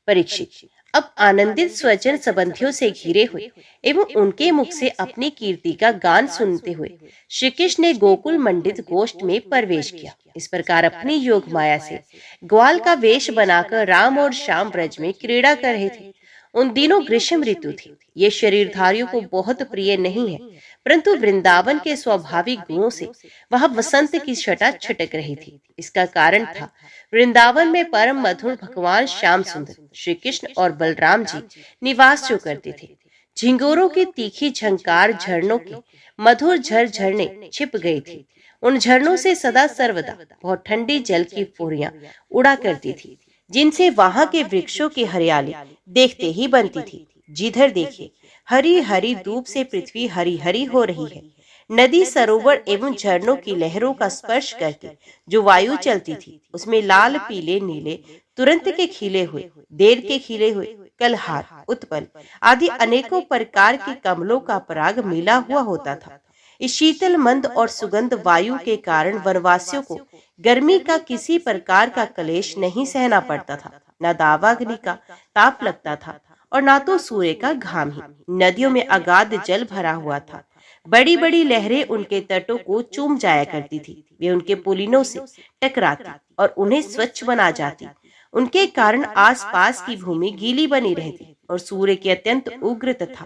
परीक्षित, अब आनंदित स्वजन संबंधियों से घिरे हुए एवं उनके मुख से अपनी कीर्ति का गान सुनते हुए श्री कृष्ण ने गोकुल मंडित गोष्ठ में प्रवेश किया। इस प्रकार अपनी योग माया से ग्वाल का वेश बनाकर राम और श्याम ब्रज में क्रीड़ा कर रहे थे। उन दिनों ग्रीष्म ऋतु थी। ये शरीरधारियों को बहुत प्रिय नहीं है, परंतु वृंदावन के स्वाभाविक गुणों से वहां वसंत की छटा छिटक रही थी। इसका कारण था वृंदावन में परम मधुर भगवान श्याम सुंदर श्री कृष्ण और बलराम जी निवास जो करते थे। झिंगोरों की तीखी झंकार, झरनों के मधुर झरझरने छिप गई थी। उन झरनों से सदा सर्वदा बहुत ठंडी जल की फुहरियां उड़ा करती थी, जिनसे वहां के वृक्षों की हरियाली देखते ही बनती थी। जिधर देखिए हरी हरी धूप से पृथ्वी हरी हरी हो रही है। नदी, सरोवर एवं झरनों की लहरों का स्पर्श करके जो वायु चलती थी, उसमें लाल, पीले, नीले, तुरंत के खिले हुए, देर के खिले हुए, कलहार, उत्पल आदि अनेकों प्रकार के कमलों का पराग मिला हुआ होता था। इस शीतल, मंद और सुगंध वायु के कारण वनवासियों को गर्मी का किसी प्रकार का क्लेश नहीं सहना पड़ता था। न दावाग्नि का ताप लगता था और ना तो सूर्य का घाम ही। नदियों में अगाध जल भरा हुआ था। बड़ी बड़ी लहरें उनके तटों को चूम जाया करती थी। वे उनके पुलिनों से टकराती और उन्हें स्वच्छ बना जाती। उनके कारण आसपास की भूमि गीली बनी रहती और सूर्य की अत्यंत उग्र तथा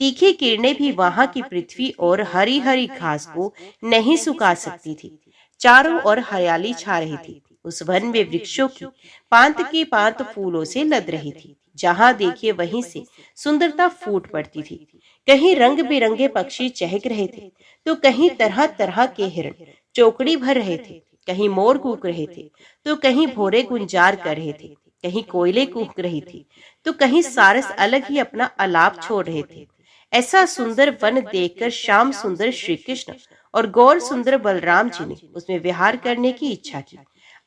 तीखी किरणें भी वहां की पृथ्वी और हरी हरी घास को नहीं सुखा सकती थी। चारों ओर हरियाली छा रही थी। उस वन में वृक्षों की पांत फूलों से लद रही थी। जहां देखिए वहीं से सुंदरता फूट पड़ती थी। कहीं रंग बिरंगे पक्षी चहक रहे थे, तो कहीं तरह तरह के हिरण चौकड़ी भर रहे थे। कहीं मोर कूक रहे थे, तो कहीं भोरे गुंजार कर रहे थे। कहीं कोयले कूक रही थी, तो कहीं सारस अलग ही अपना आलाप छोड़ रहे थे। ऐसा सुंदर वन देखकर श्याम सुंदर श्री कृष्ण और गौर सुंदर बलराम जी ने उसमें विहार करने की इच्छा की।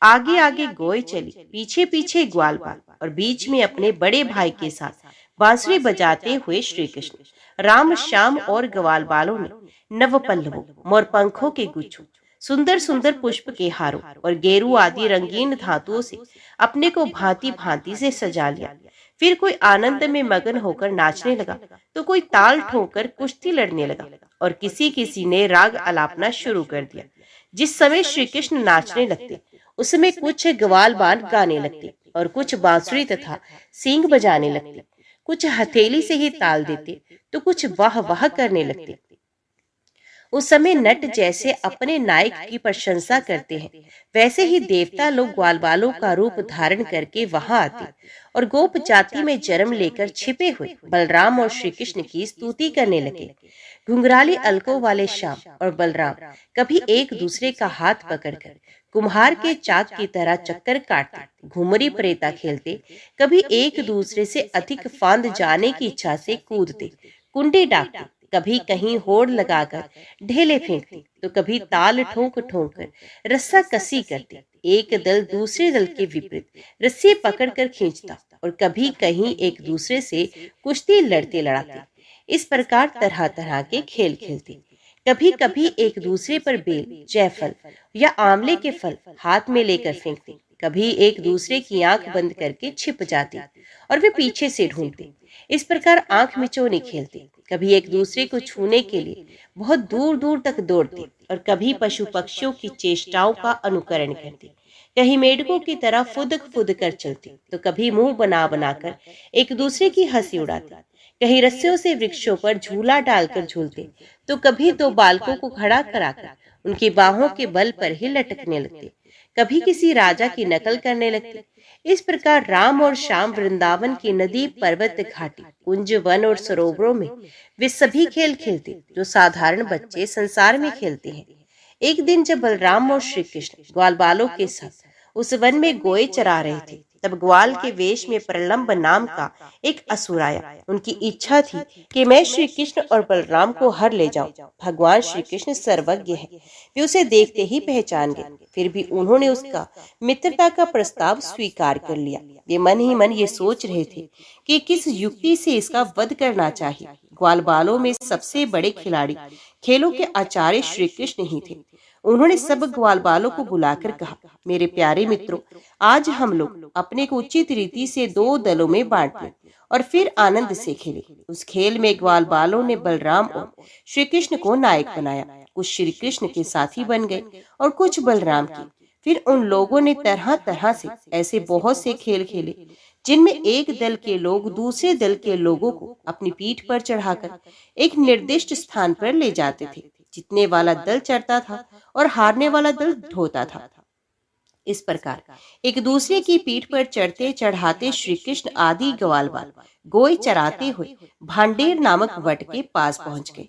आगे आगे गोय चली, पीछे पीछे ग्वालपाल और बीच में अपने बड़े भाई के साथ बांसुरी बजाते हुए श्री कृष्ण राम श्याम और ग्वाल बालों ने नव पल्लवों, मोरपंखों के गुच्छों, सुंदर सुंदर पुष्प के हारों और गेरू आदि रंगीन धातुओं से अपने को भांति भांति से सजा लिया। फिर कोई आनंद में मगन होकर नाचने लगा, तो कोई ताल ठोंकर कुश्ती लड़ने लगा और किसी किसी ने राग आलापना शुरू कर दिया। जिस समय श्री कृष्ण नाचने लगते, उसमें कुछ ग्वाल बाल गाने लगते और कुछ बांसुरी तथा सींग बजाने लगते, कुछ हथेली से ही ताल देते तो कुछ वाह वाह करने लगते। उस समय नट जैसे अपने नायक की प्रशंसा करते हैं, वैसे ही देवता लोग ग्वाल बालों का रूप धारण करके वहां आते और गोप जाति में जन्म लेकर छिपे हुए बलराम और श्री कृष्ण की स्तुति करने लगे। घुंघराली अलकों वाले श्याम और बलराम कभी एक दूसरे का हाथ पकड़कर कुम्हार के चाक की तरह चक्कर काटते, घुमरी परेता खेलते, कभी एक दूसरे से अधिक फांद जाने की इच्छा से कूदते, कुंडी डाकते, कभी कहीं होड़ लगाकर ढेले फेंकते, तो कभी ताल ठोंक ठोंक कर रस्सा कसी करते, एक दल दूसरे दल के विपरीत रस्सी पकड़कर खींचता और कभी कहीं एक दूसरे से कुश्ती लड़ते लड़ाते। इस प्रकार तरह तरह के खेल खेलते। कभी कभी एक दूसरे पर बेल, जायफल या आंवले के फल हाथ में लेकर फेंकते, कभी एक दूसरे की आंख बंद करके छिप जाते और वे पीछे से ढूंढते। इस प्रकार आंख मिचौनी खेलते, कभी एक दूसरे को छूने के लिए बहुत दूर दूर तक दौड़ते और कभी पशु पक्षियों की चेष्टाओं का अनुकरण करते, कहीं मेढकों की तरह फुदक फुद कर चलते, तो कभी मुंह बना बनाकर एक दूसरे की हंसी उड़ाते, कहीं रस्सियों से वृक्षों पर झूला डालकर झूलते, तो कभी दो बालकों को खड़ा कराकर उनकी बाहों के बल पर ही लटकने लगते, कभी किसी राजा की नकल करने लगते। इस प्रकार राम और श्याम वृंदावन की नदी, पर्वत, घाटी, कुंज, वन और सरोवरों में वे सभी खेल खेलते जो साधारण बच्चे संसार में खेलते हैं। एक दिन जब बलराम और श्री कृष्ण ग्वाल बालों के साथ उस वन में गोए चरा रहे थे, तब ग्वाल के वेश में प्रलंब नाम का एक असुर आया। उनकी इच्छा थी कि मैं श्री कृष्ण और बलराम को हर ले जाऊं। भगवान श्री कृष्ण सर्वज्ञ है, वे उसे देखते ही पहचान गए। फिर भी उन्होंने उसका मित्रता का प्रस्ताव स्वीकार कर लिया। वे मन ही मन ये सोच रहे थे कि किस युक्ति से इसका वध करना चाहिए। ग्वाल बालों में सबसे बड़े खिलाड़ी, खेलों के आचार्य श्री कृष्ण ही थे। उन्होंने सब ग्वाल बालों को बुलाकर कहा, मेरे प्यारे मित्रों, आज हम लोग अपने को उचित रीति से दो दलों में बांट लें और फिर आनंद से खेले। उस खेल में ग्वाल बालों ने बलराम और श्री कृष्ण को नायक बनाया। कुछ श्री कृष्ण के साथी बन गए और कुछ बलराम की। फिर उन लोगों ने तरह तरह से ऐसे बहुत से खेल खेले जिनमें एक दल के लोग दूसरे दल के लोगों को अपनी पीठ पर चढ़ाकर एक निर्दिष्ट स्थान पर ले जाते थे। जीतने वाला दल चढ़ता था और हारने वाला दल ढोता था। इस प्रकार एक दूसरे की पीठ पर चढ़ते चढ़ाते श्री कृष्ण आदि ग्वाल बाल गोए चराते हुए भांडेर नामक वट के पास पहुंच गए।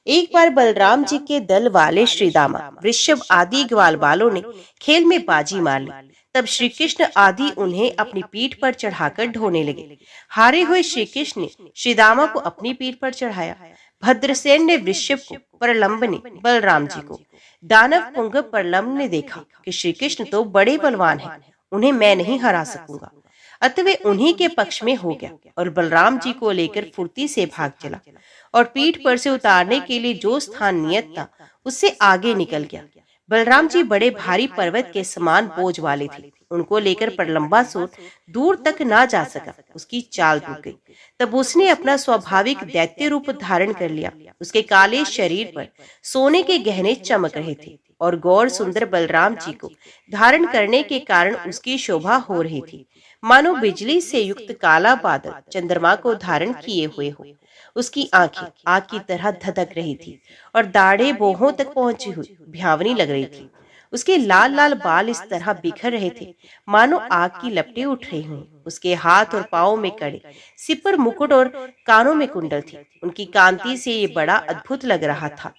एक बार बलराम जी के दल वाले श्रीदामा, वृषभ आदि ग्वाल बालों ने खेल में बाजी मार ली। तब श्री कृष्ण आदि उन्हें अपनी पीठ पर चढ़ाकर ढोने लगे। हारे हुए श्री कृष्ण ने श्रीदामा को अपनी पीठ पर चढ़ाया। भद्रसेन ने वृषभ को, प्रलंब ने बलराम जी को। दानव पुंग प्रलंब ने देखा कि श्री कृष्ण तो बड़े बलवान हैं, उन्हें मैं नहीं हरा सकूंगा। अतः वे उन्हीं के पक्ष में हो गया और बलराम जी को लेकर फुर्ती से भाग चला और पीठ पर से उतारने के लिए जो स्थान नियत था उससे आगे निकल गया। बलराम जी बड़े भारी पर्वत के समान बोझ वाले थे। उनको लेकर प्रलंबासुर दूर तक ना जा सका, उसकी चाल रुक गई। तब उसने अपना स्वाभाविक दैत्य रूप धारण कर लिया। उसके काले शरीर पर सोने के गहने चमक रहे थे और गौर सुंदर बलराम जी को धारण करने के कारण उसकी शोभा हो रही थी, मानो बिजली से युक्त काला बादल चंद्रमा को धारण किए हुए हो। उसकी आंखें आग की तरह धधक रही थी और दाढ़ें बोहों तक पहुंची हुई भयावनी लग रही थी। उसके लाल लाल बाल इस तरह बिखर रहे थे मानो आग की लपटें उठ रही हों। उसके हाथ और पांव में कड़े, सिर पर मुकुट और कानों में कुंडल थी। उनकी कांति से ये बड़ा अद्भुत लग रहा था।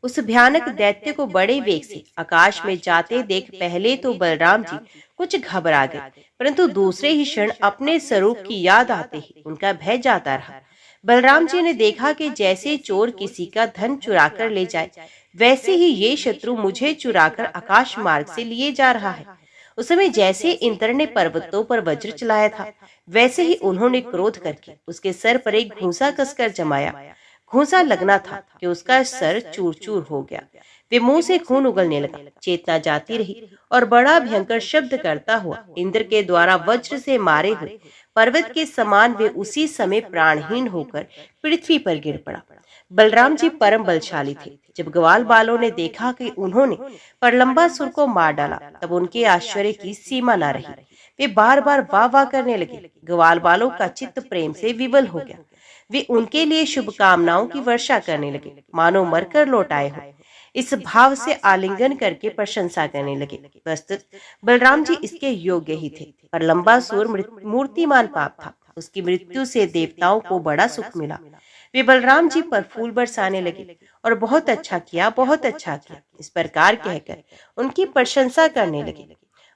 उस भयानक दैत्य को बड़े वेग से आकाश में जाते देख पहले तो बलराम जी कुछ घबरा गए, परंतु दूसरे ही क्षण अपने स्वरूप की याद आते ही उनका भय जाता रहा। बलराम जी ने देखा कि जैसे चोर किसी का धन चुरा कर ले जाए, वैसे ही ये शत्रु मुझे चुराकर आकाश मार्ग से लिए जा रहा है। उस समय जैसे इंद्र ने पर्वतों पर वज्र चलाया था, वैसे ही उन्होंने क्रोध करके उसके सर पर एक घूंसा कसकर जमाया। घूंसा लगना था कि उसका सर चूर चूर हो गया। वे मुंह से खून उगलने लगा, चेतना जाती रही और बड़ा भयंकर शब्द करता हुआ इंद्र के द्वारा वज्र से मारे हुए पर्वत के समान वे उसी समय प्राणहीन होकर पृथ्वी पर गिर पड़ा। बलराम जी परम बलशाली थे। जब ग्वाल बालों ने देखा कि उन्होंने प्रलंबासुर को मार डाला, तब उनके आश्चर्य की सीमा न रही। वे बार बार वाह वाह करने लगे। ग्वाल बालों का चित्त प्रेम से विवल हो गया। वे उनके लिए शुभकामनाओं की वर्षा करने लगे, मानो मरकर लौट आए हो। इस भाव से आलिंगन करके प्रशंसा करने लगे। वस्तुत बलराम जी इसके योग्य ही थे। पर लंबासुर मूर्तिमान पाप था। उसकी मृत्यु से देवताओं को बड़ा सुख मिला। वे बलराम जी पर फूल बरसाने लगे और बहुत अच्छा किया, बहुत अच्छा किया, इस प्रकार कहकर उनकी प्रशंसा करने लगे।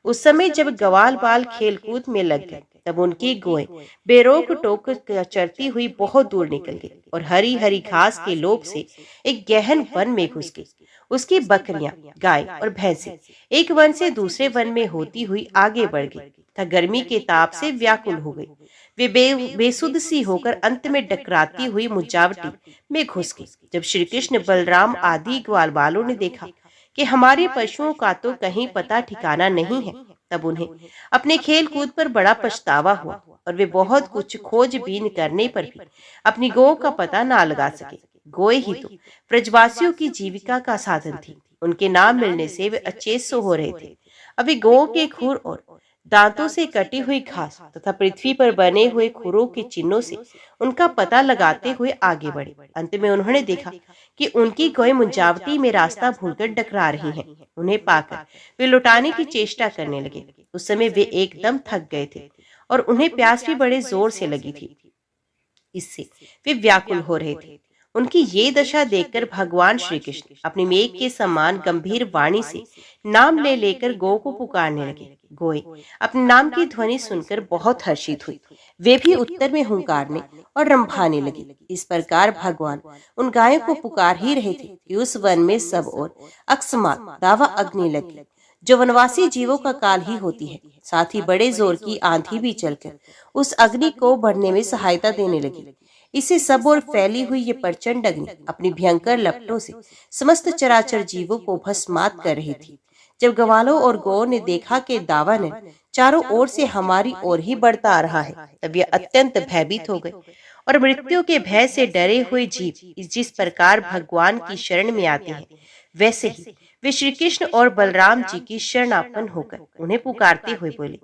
उस समय जब ग्वाल बाल खेलकूद में लग गए, तब उनकी गोएं बेरोक टोक चरती हुई बहुत दूर निकल गई और हरी हरी घास के लोभ से एक गहन वन में घुस गई। उसकी बकरियां, गाय और भैंसें एक वन से दूसरे वन में होती हुई आगे बढ़ गई तथा गर्मी के ताप से व्याकुल हो गई। वे बेसुध सी होकर अंत में डकराती हुई मुजावटी में घुस गई। जब श्री कृष्ण, बलराम आदि ग्वाल बालों ने देखा कि हमारे पशुओं का तो कहीं पता ठिकाना नहीं है, तब उन्हें अपने खेल कूद पर बड़ा पछतावा हुआ और वे बहुत कुछ खोजबीन करने पर भी अपनी गौ का पता ना लगा सके। गोए ही तो ब्रजवासियों की जीविका का साधन थी। उनके नाम मिलने से वे अचेत हो रहे थे। अभी गौ के खुर और दांतों से कटी हुई घास तथा पृथ्वी पर बने हुए खुरों के चिन्हों से उनका पता लगाते हुए आगे बढ़े। अंत में उन्होंने देखा कि उनकी गौएं मुंजावटी में रास्ता भूलकर डकरा रही हैं। उन्हें पाकर वे लौटाने की चेष्टा करने लगे। उस समय वे एकदम थक गए थे और उन्हें प्यास भी बड़े जोर से लगी थी। इससे वे व्याकुल हो रहे थे। उनकी ये दशा देखकर भगवान श्री कृष्ण अपनी मेघ के समान गंभीर वाणी से नाम ले लेकर गौ को पुकारने लगे। गोए अपने नाम की ध्वनि सुनकर बहुत हर्षित हुई। वे भी उत्तर में हुंकारने और रंभाने लगी। इस प्रकार भगवान उन गायों को पुकार ही रहे थे कि उस वन में सब और अकस्मात दावा अग्नि लगी, जो वनवासी जीवों का काल ही होती है। साथ ही बड़े जोर की आंधी भी चलकर उस अग्नि को बढ़ने में सहायता देने लगी। इससे सब और फैली हुई ये प्रचंड अग्नि अपनी भयंकर लपटों से समस्त चराचर जीवों को भस्मात कर रही थी। जब ग्वालों और गौओं ने देखा कि दावानल चारों ओर से हमारी ओर ही बढ़ता आ रहा है, तब ये अत्यंत भयभीत हो गए और मृत्यु के भय से डरे हुए जीव जिस प्रकार भगवान की शरण में आते हैं, वैसे ही वे श्री कृष्ण और बलराम जी की शरणापन्न होकर उन्हें पुकारते हुए बोले,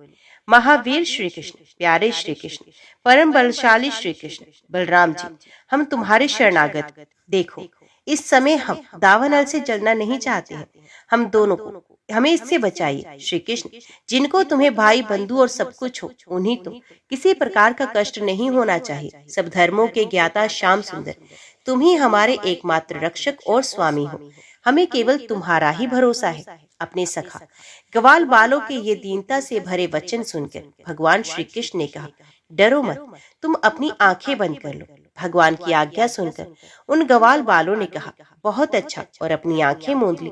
महावीर श्री कृष्ण, प्यारे श्री कृष्ण, परम बलशाली श्री कृष्ण, बलराम जी, हम तुम्हारे शरणागत। देखो, इस समय हम दावानल से जलना नहीं चाहते हैं। हम दोनों को हमें इससे बचाइए। श्री कृष्ण, जिनको तुम्हें भाई बंधु और सब कुछ हो, उन्हीं तो किसी प्रकार का कष्ट नहीं होना चाहिए। सब धर्मों के ज्ञाता श्याम सुंदर, तुम ही हमारे एकमात्र रक्षक और स्वामी हो। हमें केवल तुम्हारा ही भरोसा है। अपने सखा ग्वाल बालों के ये दीनता से भरे वचन सुनकर भगवान श्री कृष्ण ने कहा, डरो मत, तुम अपनी आंखें बंद कर लो। भगवान की आज्ञा सुनकर उन ग्वाल बालों ने कहा, बहुत अच्छा, और अपनी आंखें मूंद ली।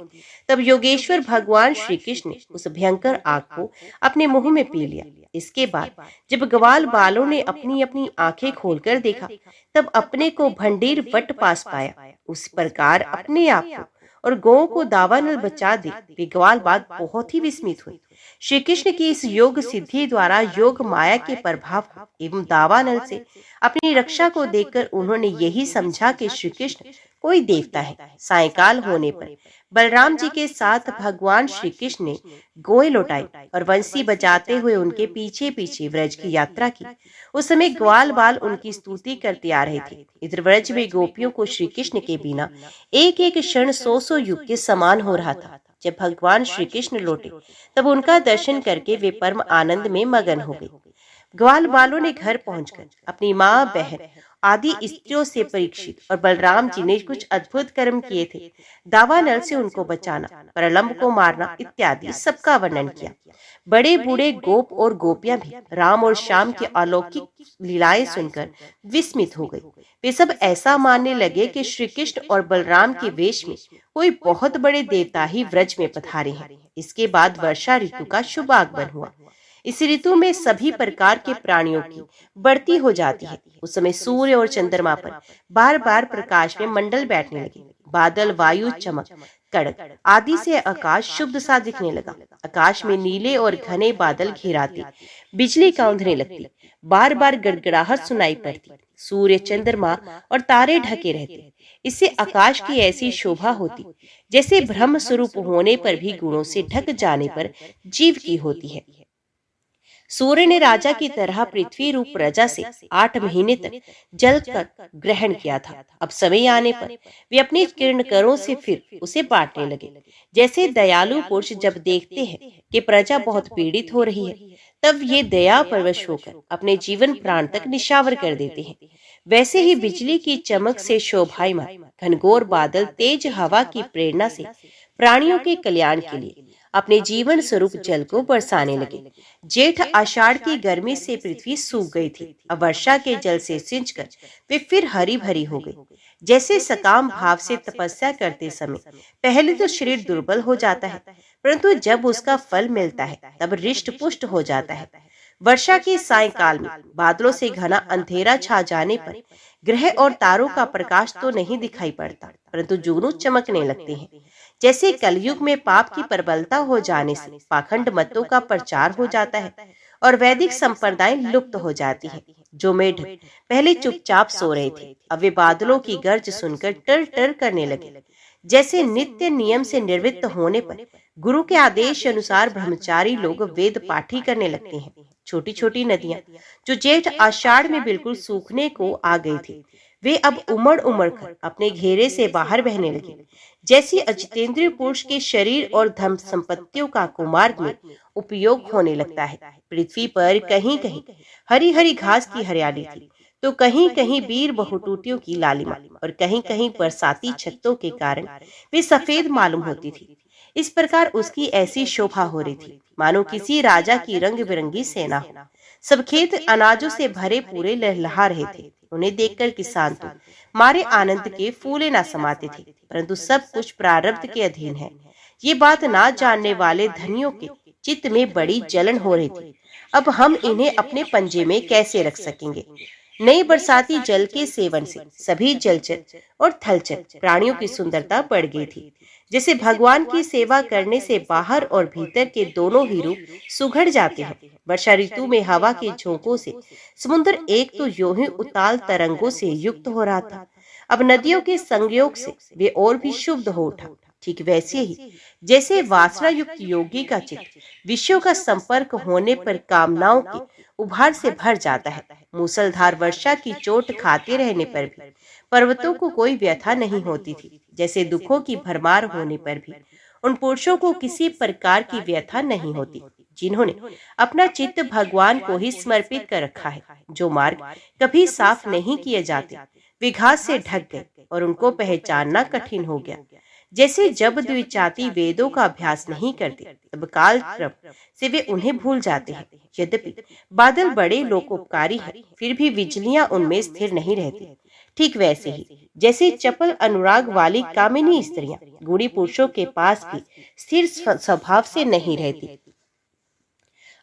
तब योगेश्वर भगवान श्री कृष्ण ने उस भयंकर आग को अपने मुंह में पी लिया। इसके बाद जब ग्वाल बालों ने अपनी अपनी आंखें खोलकर देखा, तब अपने को भंडीर वट पास पाया। उस प्रकार अपने आप को और गौ को दावानल बचा दे वे ग्वाल बाल बहुत ही विस्मित हुए। श्री कृष्ण की इस योग सिद्धि द्वारा योग माया के प्रभाव को एवं दावानल से अपनी रक्षा को देखकर उन्होंने यही समझा कि श्री कृष्ण कोई देवता है। सायंकाल होने पर बलराम जी के साथ भगवान श्री कृष्ण ने गोए लौटाई और वंशी बजाते हुए उनके पीछे पीछे व्रज की यात्रा की। उस समय ग्वाल बाल उनकी स्तुति करते आ रहे थे। इधर व्रज में गोपियों को श्री कृष्ण के बिना एक एक क्षण 100 युग के समान हो रहा था। जब भगवान श्री कृष्ण लौटे, तब उनका दर्शन करके वे परम आनंद में मगन हो गए। ग्वाल बालों ने घर पहुंचकर अपनी माँ, बहन आदि स्त्रियों से परीक्षित और बलराम जी ने कुछ अद्भुत कर्म किए थे, दावानल से उनको बचाना, प्रलंब को मारना इत्यादि सबका वर्णन किया। बड़े बूढ़े गोप और गोपियां भी राम और श्याम की अलौकिक लीलाएं सुनकर विस्मित हो गए। वे सब ऐसा मानने लगे कि श्री कृष्ण और बलराम के वेश में कोई बहुत बड़े देवता ही व्रज में पधारे हैं। इसके बाद वर्षा ऋतु का शुभ आगमन हुआ। इस ऋतु में सभी प्रकार के प्राणियों की बढ़ती हो जाती है। उस समय सूर्य और चंद्रमा पर बार बार प्रकाश में मंडल बैठने लगे। बादल, वायु, चमक, कड़क आदि से आकाश शुद्ध सा दिखने लगा। आकाश में नीले और घने बादल घिराते, बिजली कौंधने लगती, बार बार गड़गड़ाहट सुनाई पड़ती। सूर्य, चंद्रमा और तारे ढके रहते। इससे आकाश की ऐसी शोभा होती जैसे ब्रह्म स्वरूप होने पर भी गुणों से ढक जाने पर जीव की होती है। सूर्य ने राजा की तरह पृथ्वी रूप प्रजा से 8 महीने तक जल कर ग्रहण किया था। अब समय आने पर वे अपनी किरणकरों से फिर उसे बांटने लगे। जैसे दयालु पुरुष जब देखते हैं कि प्रजा बहुत पीड़ित हो रही है, तब ये दया परवश होकर अपने जीवन प्राण तक निशावर कर देते हैं। वैसे ही बिजली की चमक से शोभायमान घनघोर बादल तेज हवा की प्रेरणा से प्राणियों के कल्याण के लिए अपने जीवन स्वरूप जल को बरसाने लगे। जेठ आषाढ़ की गर्मी से पृथ्वी सूख गई थी। अब वर्षा के जल से सिंचकर वे फिर हरी भरी हो गई। जैसे सकाम भाव से तपस्या करते समय पहले तो शरीर दुर्बल हो जाता है, परंतु जब उसका फल मिलता है तब रिष्ट पुष्ट हो जाता है। वर्षा के सायंकाल में बादलों से घना अंधेरा छा जाने पर ग्रह और तारों का प्रकाश तो नहीं दिखाई पड़ता, परंतु जुगनू चमकने लगते हैं। जैसे कलयुग में पाप की प्रबलता हो जाने से पाखंड मतों का प्रचार हो जाता है और वैदिक संप्रदाय लुप्त हो जाती है। जो मेढ पहले चुपचाप सो रहे थे, अब वे बादलों की गर्ज सुनकर टर टर करने लगे। जैसे नित्य नियम से निवृत्त होने पर गुरु के आदेश अनुसार ब्रह्मचारी लोग वेद पाठी करने लगते हैं। छोटी छोटी नदियां जो जेठ आषाढ़ में बिल्कुल सूखने को आ गई थी, वे अब उमड़ उमड़ कर अपने घेरे से बाहर बहने लगे। जैसी अजितेंद्रिय पुरुष के शरीर और धन संपत्तियों का कुमार्ग में उपयोग होने लगता है। पृथ्वी पर कहीं कहीं हरी हरी घास की हरियाली थी, तो कहीं कहीं वीर बहुटूटियों की लालिमा और कहीं कहीं बरसाती छत्तों के कारण वे सफेद मालूम होती थी। इस प्रकार उसकी ऐसी शोभा हो रही थी मानो किसी राजा की रंग बिरंगी सेना हो। सब खेत अनाजों से भरे पूरे लहलहा रहे थे। उन्हें देखकर किसान तो मारे आनंद के फूले ना समाते थे, परंतु सब कुछ प्रारब्ध के अधीन है। ये बात ना जानने वाले धनियों के चित्त में बड़ी जलन हो रही थी। अब हम इन्हें अपने पंजे में कैसे रख सकेंगे? नई बरसाती जल के सेवन से सभी जलचर और थलचर प्राणियों की सुंदरता बढ़ गई थी। जैसे भगवान की सेवा करने से बाहर और भीतर के दोनों ही रूप सुघड़ जाते हैं। वर्षा ऋतु में हवा के झोंकों से समुद्र एक तो यूं ही उताल तरंगों से युक्त हो रहा था, अब नदियों के संयोग से वे और भी शुद्ध हो उठा। ठीक वैसे ही जैसे वासना युक्त योगी का चित्त विषयों का संपर्क होने पर कामनाओं के उभार से भर जाता है। मूसलधार वर्षा की चोट खाते रहने पर भी पर्वतों को कोई व्यथा नहीं होती थी। जैसे दुखों की भरमार होने पर भी उन पुरुषों को किसी प्रकार की व्यथा नहीं होती, जिन्होंने अपना चित्त भगवान को ही समर्पित कर रखा है। जो मार्ग कभी साफ नहीं किए जाते वे घास से ढक गए और उनको पहचानना कठिन हो गया। जैसे जब द्विजाति वेदों का अभ्यास नहीं करते, तब काल क्रम से वे उन्हें भूल जाते हैं। यद्यपि बादल बड़े लोकोपकारी हैं, फिर भी बिजलियां उनमें स्थिर नहीं रहती। ठीक वैसे ही जैसे चपल अनुराग वाली कामिनी स्त्रियां गुणी पुरुषों के पास भी स्थिर स्वभाव से नहीं रहती।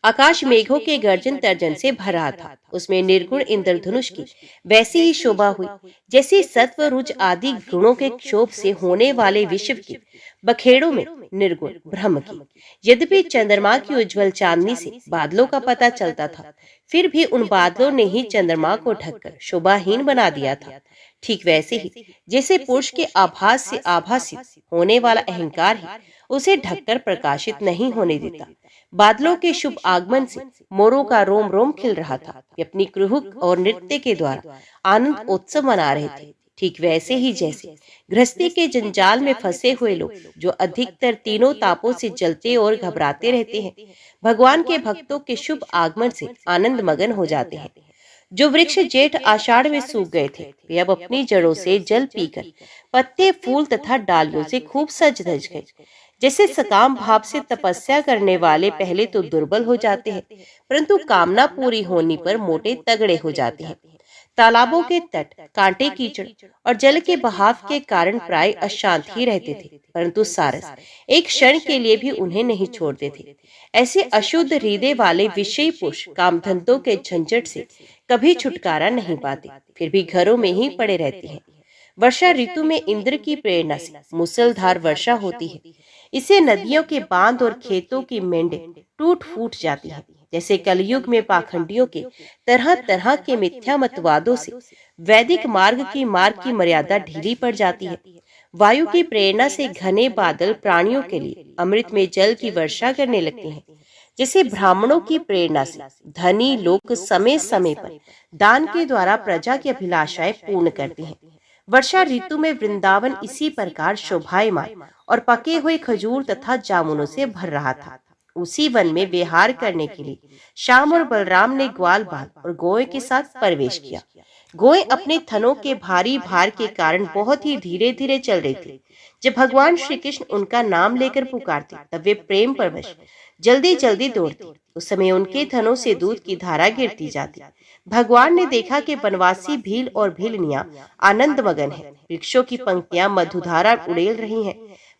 आकाश मेघों के गर्जन तर्जन से भरा था, उसमें निर्गुण इंद्रधनुष की वैसी ही शोभा हुई जैसी सत्व रुच आदि गुणों के क्षोभ से होने वाले विश्व की बखेड़ों में निर्गुण ब्रह्म की। यद्यपि चंद्रमा की उज्जवल चांदनी से बादलों का पता चलता था, फिर भी उन बादलों ने ही चंद्रमा को ढककर शोभाहीन बना दिया था। ठीक वैसे ही जैसे पुरुष के आभास से आभासित होने वाला अहंकार ही उसे ढककर प्रकाशित नहीं होने देता। बादलों के शुभ आगमन से मोरों का रोम रोम खिल रहा था। वे अपनी कुहुक और नृत्य के द्वारा आनंद उत्सव मना रहे थे। ठीक वैसे ही जैसे गृहस्थी के जंजाल में फंसे हुए लोग जो अधिकतर तीनों तापों से जलते और घबराते रहते हैं, भगवान के भक्तों के शुभ आगमन से आनंद मगन हो जाते हैं। जो वृक्ष जेठ आषाढ़ में सूख गए थे, वे अब अपनी जड़ों से जल पीकर पत्ते, फूल तथा डालियों से खूब सज धज गए। जैसे सकाम भाव से तपस्या करने वाले पहले तो दुर्बल हो जाते हैं, परंतु कामना पूरी होने पर मोटे तगड़े हो जाते हैं। तालाबों के तट कांटे कीचड़ और जल के बहाव के कारण प्राय अशांत ही रहते थे, परंतु सारस एक क्षण के लिए भी उन्हें नहीं छोड़ते थे। ऐसे अशुद्ध हृदय वाले विषयी पुरुष कामधंधों के झंझट से कभी छुटकारा नहीं पाते, फिर भी घरों में ही पड़े रहते हैं। वर्षा ऋतु में इंद्र की प्रेरणा से मूसलधार वर्षा होती है। इससे नदियों के बांध और खेतों की मेंढे टूट फूट जाती हैं। जैसे कलयुग में पाखंडियों के तरह तरह के मिथ्या मतवादों से वैदिक मार्ग की मर्यादा ढीली पड़ जाती है। वायु की प्रेरणा से घने बादल प्राणियों के लिए अमृत में जल की वर्षा करने लगते हैं। जैसे ब्राह्मणों की प्रेरणा से धनी लोग समय समय पर दान के द्वारा प्रजा की अभिलाषाएं पूर्ण करते हैं। वर्षा ऋतु में वृंदावन इसी प्रकार शोभायमान और पके हुए खजूर तथा जामुनों से भर रहा था। उसी वन में विहार करने के लिए श्याम और बलराम ने ग्वाल बाल और गोए के साथ प्रवेश किया। गोए अपने थनों के भारी भार के कारण बहुत ही धीरे धीरे चल रही थी। जब भगवान श्री कृष्ण उनका नाम लेकर पुकारते तब वे प्रेम परवश जल्दी जल्दी दौड़ती। उस समय उनके थनों से दूध की धारा गिरती जाती। भगवान ने देखा कि वनवासी भील और भीलनियां आनंद मगन है। वृक्षों की पंक्तियां मधुधारा उड़ेल रही हैं।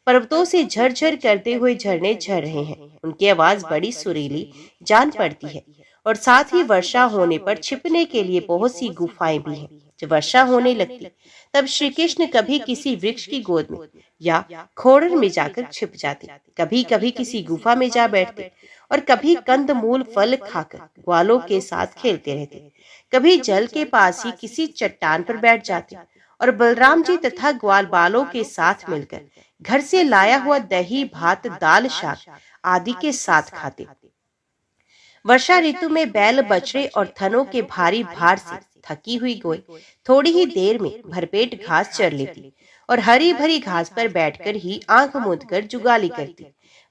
पर्वतों से झरझर करते हुए झरने झर रहे हैं। उनकी आवाज बड़ी सुरीली जान पड़ती है और साथ ही वर्षा होने पर छिपने के लिए बहुत सी गुफाएं भी हैं। जब वर्षा होने लगती तब श्री कृष्ण कभी किसी वृक्ष की गोद में या खोड़र में जाकर छिप जाते, कभी कभी किसी गुफा में जा बैठते और कभी कंद मूल फल खाकर ग्वालों के साथ खेलते रहते। कभी जल के पास ही किसी चट्टान पर बैठ जाते और बलराम जी तथा ग्वाल बालों के साथ मिलकर घर से लाया हुआ दही भात दाल शाक आदि के साथ खाते। वर्षा ऋतु में बैल बछड़े और थनों के भारी भार से थकी हुई गोई थोड़ी ही देर में भरपेट घास चर लेती और हरी भरी घास पर बैठकर ही आंख मूंदकर जुगाली करती।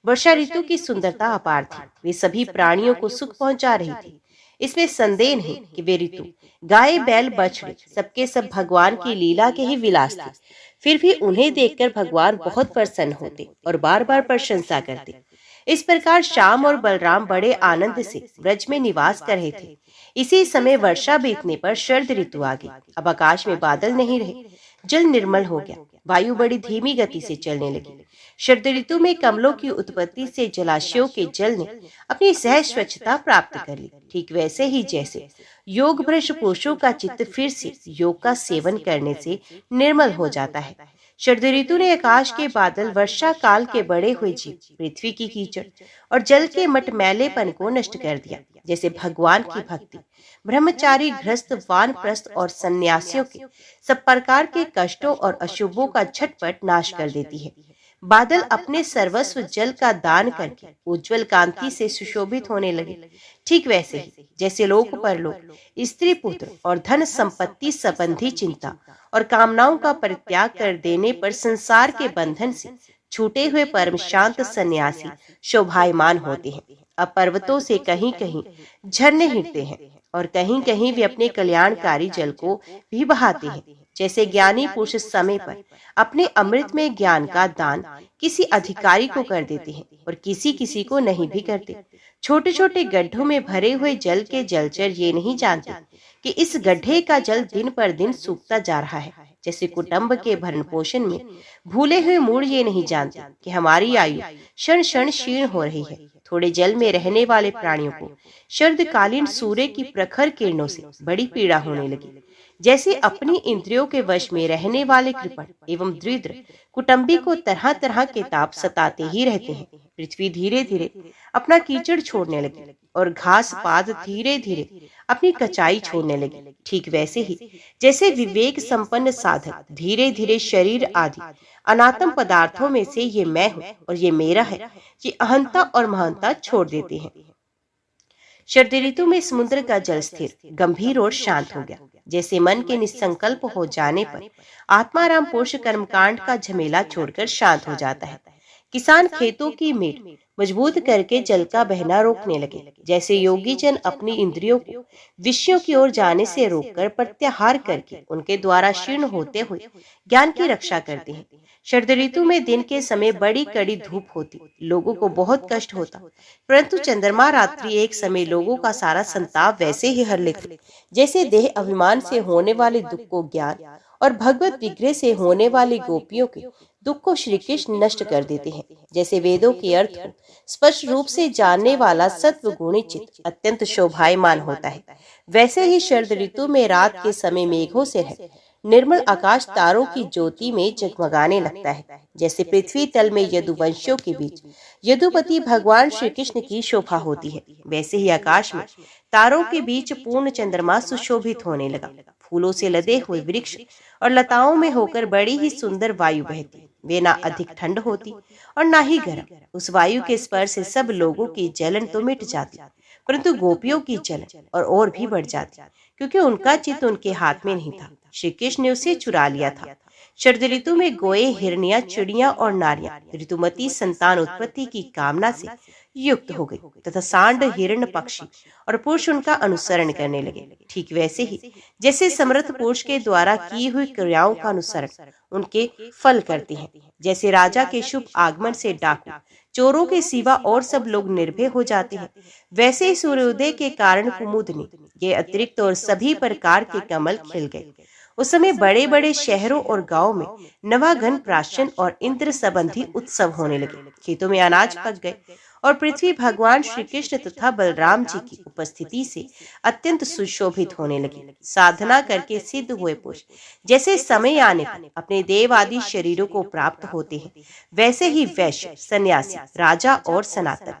वर्षा ऋतु की सुंदरता अपार थी। वे सभी प्राणियों को सुख पहुंचा रही थी। इसमें संदेह नहीं कि वे ऋतु गाय बैल बछड़े सबके सब भगवान की लीला के ही विलास थे। फिर भी उन्हें देखकर भगवान बहुत प्रसन्न होते और बार बार प्रशंसा करते। इस प्रकार श्याम और बलराम बड़े आनंद से ब्रज में निवास कर रहे थे। इसी समय वर्षा बीतने पर शरद ऋतु आ गई। अब आकाश में बादल नहीं रहे, जल निर्मल हो गया, वायु बड़ी धीमी गति से चलने लगी। शरद ऋतु में कमलों की उत्पत्ति से जलाशयों के जल ने अपनी सहज स्वच्छता प्राप्त कर ली। ठीक वैसे ही जैसे योग भ्रष्ट पुरुषों का चित्त फिर से योग का सेवन करने से निर्मल हो जाता है। शरद ऋतु ने आकाश के बादल, वर्षा काल के बड़े हुए जीव, पृथ्वी की कीचड़ और जल के मटमैलेपन को नष्ट कर दिया। जैसे भगवान की भक्ति ब्रह्मचारी, गृहस्थ, वानप्रस्थ और सन्यासियों के सब प्रकार के कष्टों और अशुभों का झटपट नाश कर देती है। बादल अपने सर्वस्व जल का दान करके उज्जवल कांति से सुशोभित होने लगे। ठीक वैसे ही जैसे लोक परलोक, स्त्री पुत्र और धन संपत्ति संबंधी चिंता और कामनाओं का परित्याग कर देने पर संसार के बंधन से छूटे हुए परम शांत सन्यासी शोभायमान होते हैं। अब पर्वतों से कहीं कहीं झरने हिरते हैं और कहीं कहीं वे अपने कल्याणकारी जल को भी बहाते हैं। जैसे ज्ञानी पुरुष समय पर अपने अमृत में ज्ञान का दान किसी अधिकारी को कर देते हैं और किसी किसी को नहीं भी करते। छोटे छोटे गड्ढों में भरे हुए जल के जलचर ये नहीं जानते कि इस गड्ढे का जल दिन पर दिन सूखता जा रहा है। जैसे कुटुंब के भरण पोषण में भूले हुए मूड ये नहीं जानते कि हमारी आयु क्षण क्षण क्षीण हो रही है। थोड़े जल में रहने वाले प्राणियों को शरदकालीन सूर्य की प्रखर किरणों से बड़ी पीड़ा होने लगी। जैसे अपनी इंद्रियों के वश में रहने वाले कृपण एवं दरिद्र कुटुंबी को तरह तरह के ताप सताते ही रहते हैं। पृथ्वी धीरे धीरे अपना कीचड़ छोड़ने लगी और घास पात धीरे धीरे अपनी कचाई छोड़ने लगी। ठीक वैसे ही जैसे विवेक संपन्न साधक धीरे धीरे शरीर आदि अनात्म पदार्थों में से ये मैं हूँ और ये मेरा है, ये अहंता और महंता छोड़ देते हैं। शरद ऋतु में समुद्र का जल स्थिर, गंभीर और शांत हो गया। जैसे मन के निसंकल्प हो जाने पर आत्माराम पुरुष कर्मकांड का झमेला छोड़कर शांत हो जाता है। किसान खेतों की मेड़ मजबूत करके जल का बहना रोकने लगे। जैसे योगी जन अपनी इंद्रियों को विषयों की ओर जाने से रोककर प्रत्याहार करके उनके द्वारा क्षीण होते हुए ज्ञान की रक्षा करते हैं। शरद ऋतु में दिन के समय बड़ी कड़ी धूप होती, लोगों को बहुत कष्ट होता, परंतु चंद्रमा रात्रि एक समय लोगों का सारा संताप वैसे ही हर लेते जैसे देह अभिमान से होने वाले दुख को ज्ञान और भगवत विग्रह से होने वाली गोपियों के दुख को श्री कृष्ण नष्ट कर देते हैं। जैसे वेदों के अर्थ को स्पष्ट रूप से जानने वाला सत्व गुणी चित्त अत्यंत शोभायमान होता है, वैसे ही शरद ऋतु में रात के समय मेघों से रहित निर्मल आकाश तारों की ज्योति में जगमगाने लगता है। जैसे पृथ्वी तल में यदुवंशियों के बीच यदुपति भगवान श्री कृष्ण की शोभा होती है, वैसे ही आकाश में तारों के बीच पूर्ण चंद्रमा सुशोभित होने लगा। फूलों से लदे हुए वृक्ष और लताओं में होकर बड़ी ही सुंदर वायु बहती, वे ना अधिक ठंड होती और ना ही गर्म। उस वायु के स्पर्श से सब लोगों की जलन तो मिट जाती, परंतु गोपियों की जलन और भी बढ़ जाती, क्योंकि उनका चित्त उनके हाथ में नहीं था, श्री कृष्ण ने उसे चुरा लिया था। शरद ऋतु में गोए, हिरनिया, चिड़िया और नारियां ऋतुमती संतान उत्पत्ति की कामना से युक्त हो गई तथा सांड, हिरण, पक्षी और पुरुष उनका अनुसरण करने लगे। ठीक वैसे ही जैसे समर्थ पुरुष के द्वारा की हुई क्रियाओं का अनुसरण उनके फल करते हैं, जैसे राजा के शुभ आगमन से डाकू, चोरों के सिवा और सब लोग निर्भय हो जाते हैं, वैसे ही सूर्योदय के कारण कुमुदनी, ये अतिरिक्त और सभी प्रकार के कमल खिल गए। उस समय बड़े बड़े शहरों और गांवों में नवागन, प्राशन और इंद्र संबंधी उत्सव होने लगे। खेतों में अनाज पक गए और पृथ्वी भगवान श्री कृष्ण तथा बलराम जी की उपस्थिति से अत्यंत सुशोभित होने लगी। साधना करके सिद्ध हुए पुरुष जैसे समय आने पर अपने देव आदि शरीरों को प्राप्त होते हैं, वैसे ही वैश्य, सन्यासी, राजा और सनातन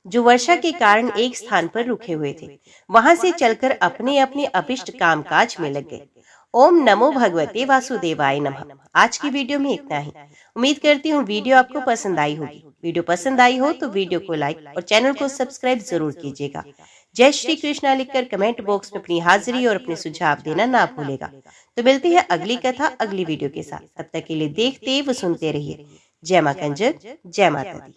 जो वर्षा के कारण एक स्थान पर रुके हुए थे, वहां से चलकर अपने अपने अभिष्ट कामकाज में लग गए। ओम नमो भगवते वासुदेवाय नमः। आज की वीडियो में इतना ही। उम्मीद करती हूँ वीडियो आपको पसंद आई होगी। वीडियो पसंद आई हो तो वीडियो को लाइक और चैनल को सब्सक्राइब जरूर कीजिएगा। जय श्री कृष्णा लिखकर कमेंट बॉक्स में अपनी हाजिरी और अपने सुझाव देना ना भूलेगा। तो मिलती है अगली कथा अगली वीडियो के साथ। तब तक के लिए देखते व सुनते रहिए। जय मां कंजर, जय माता दी।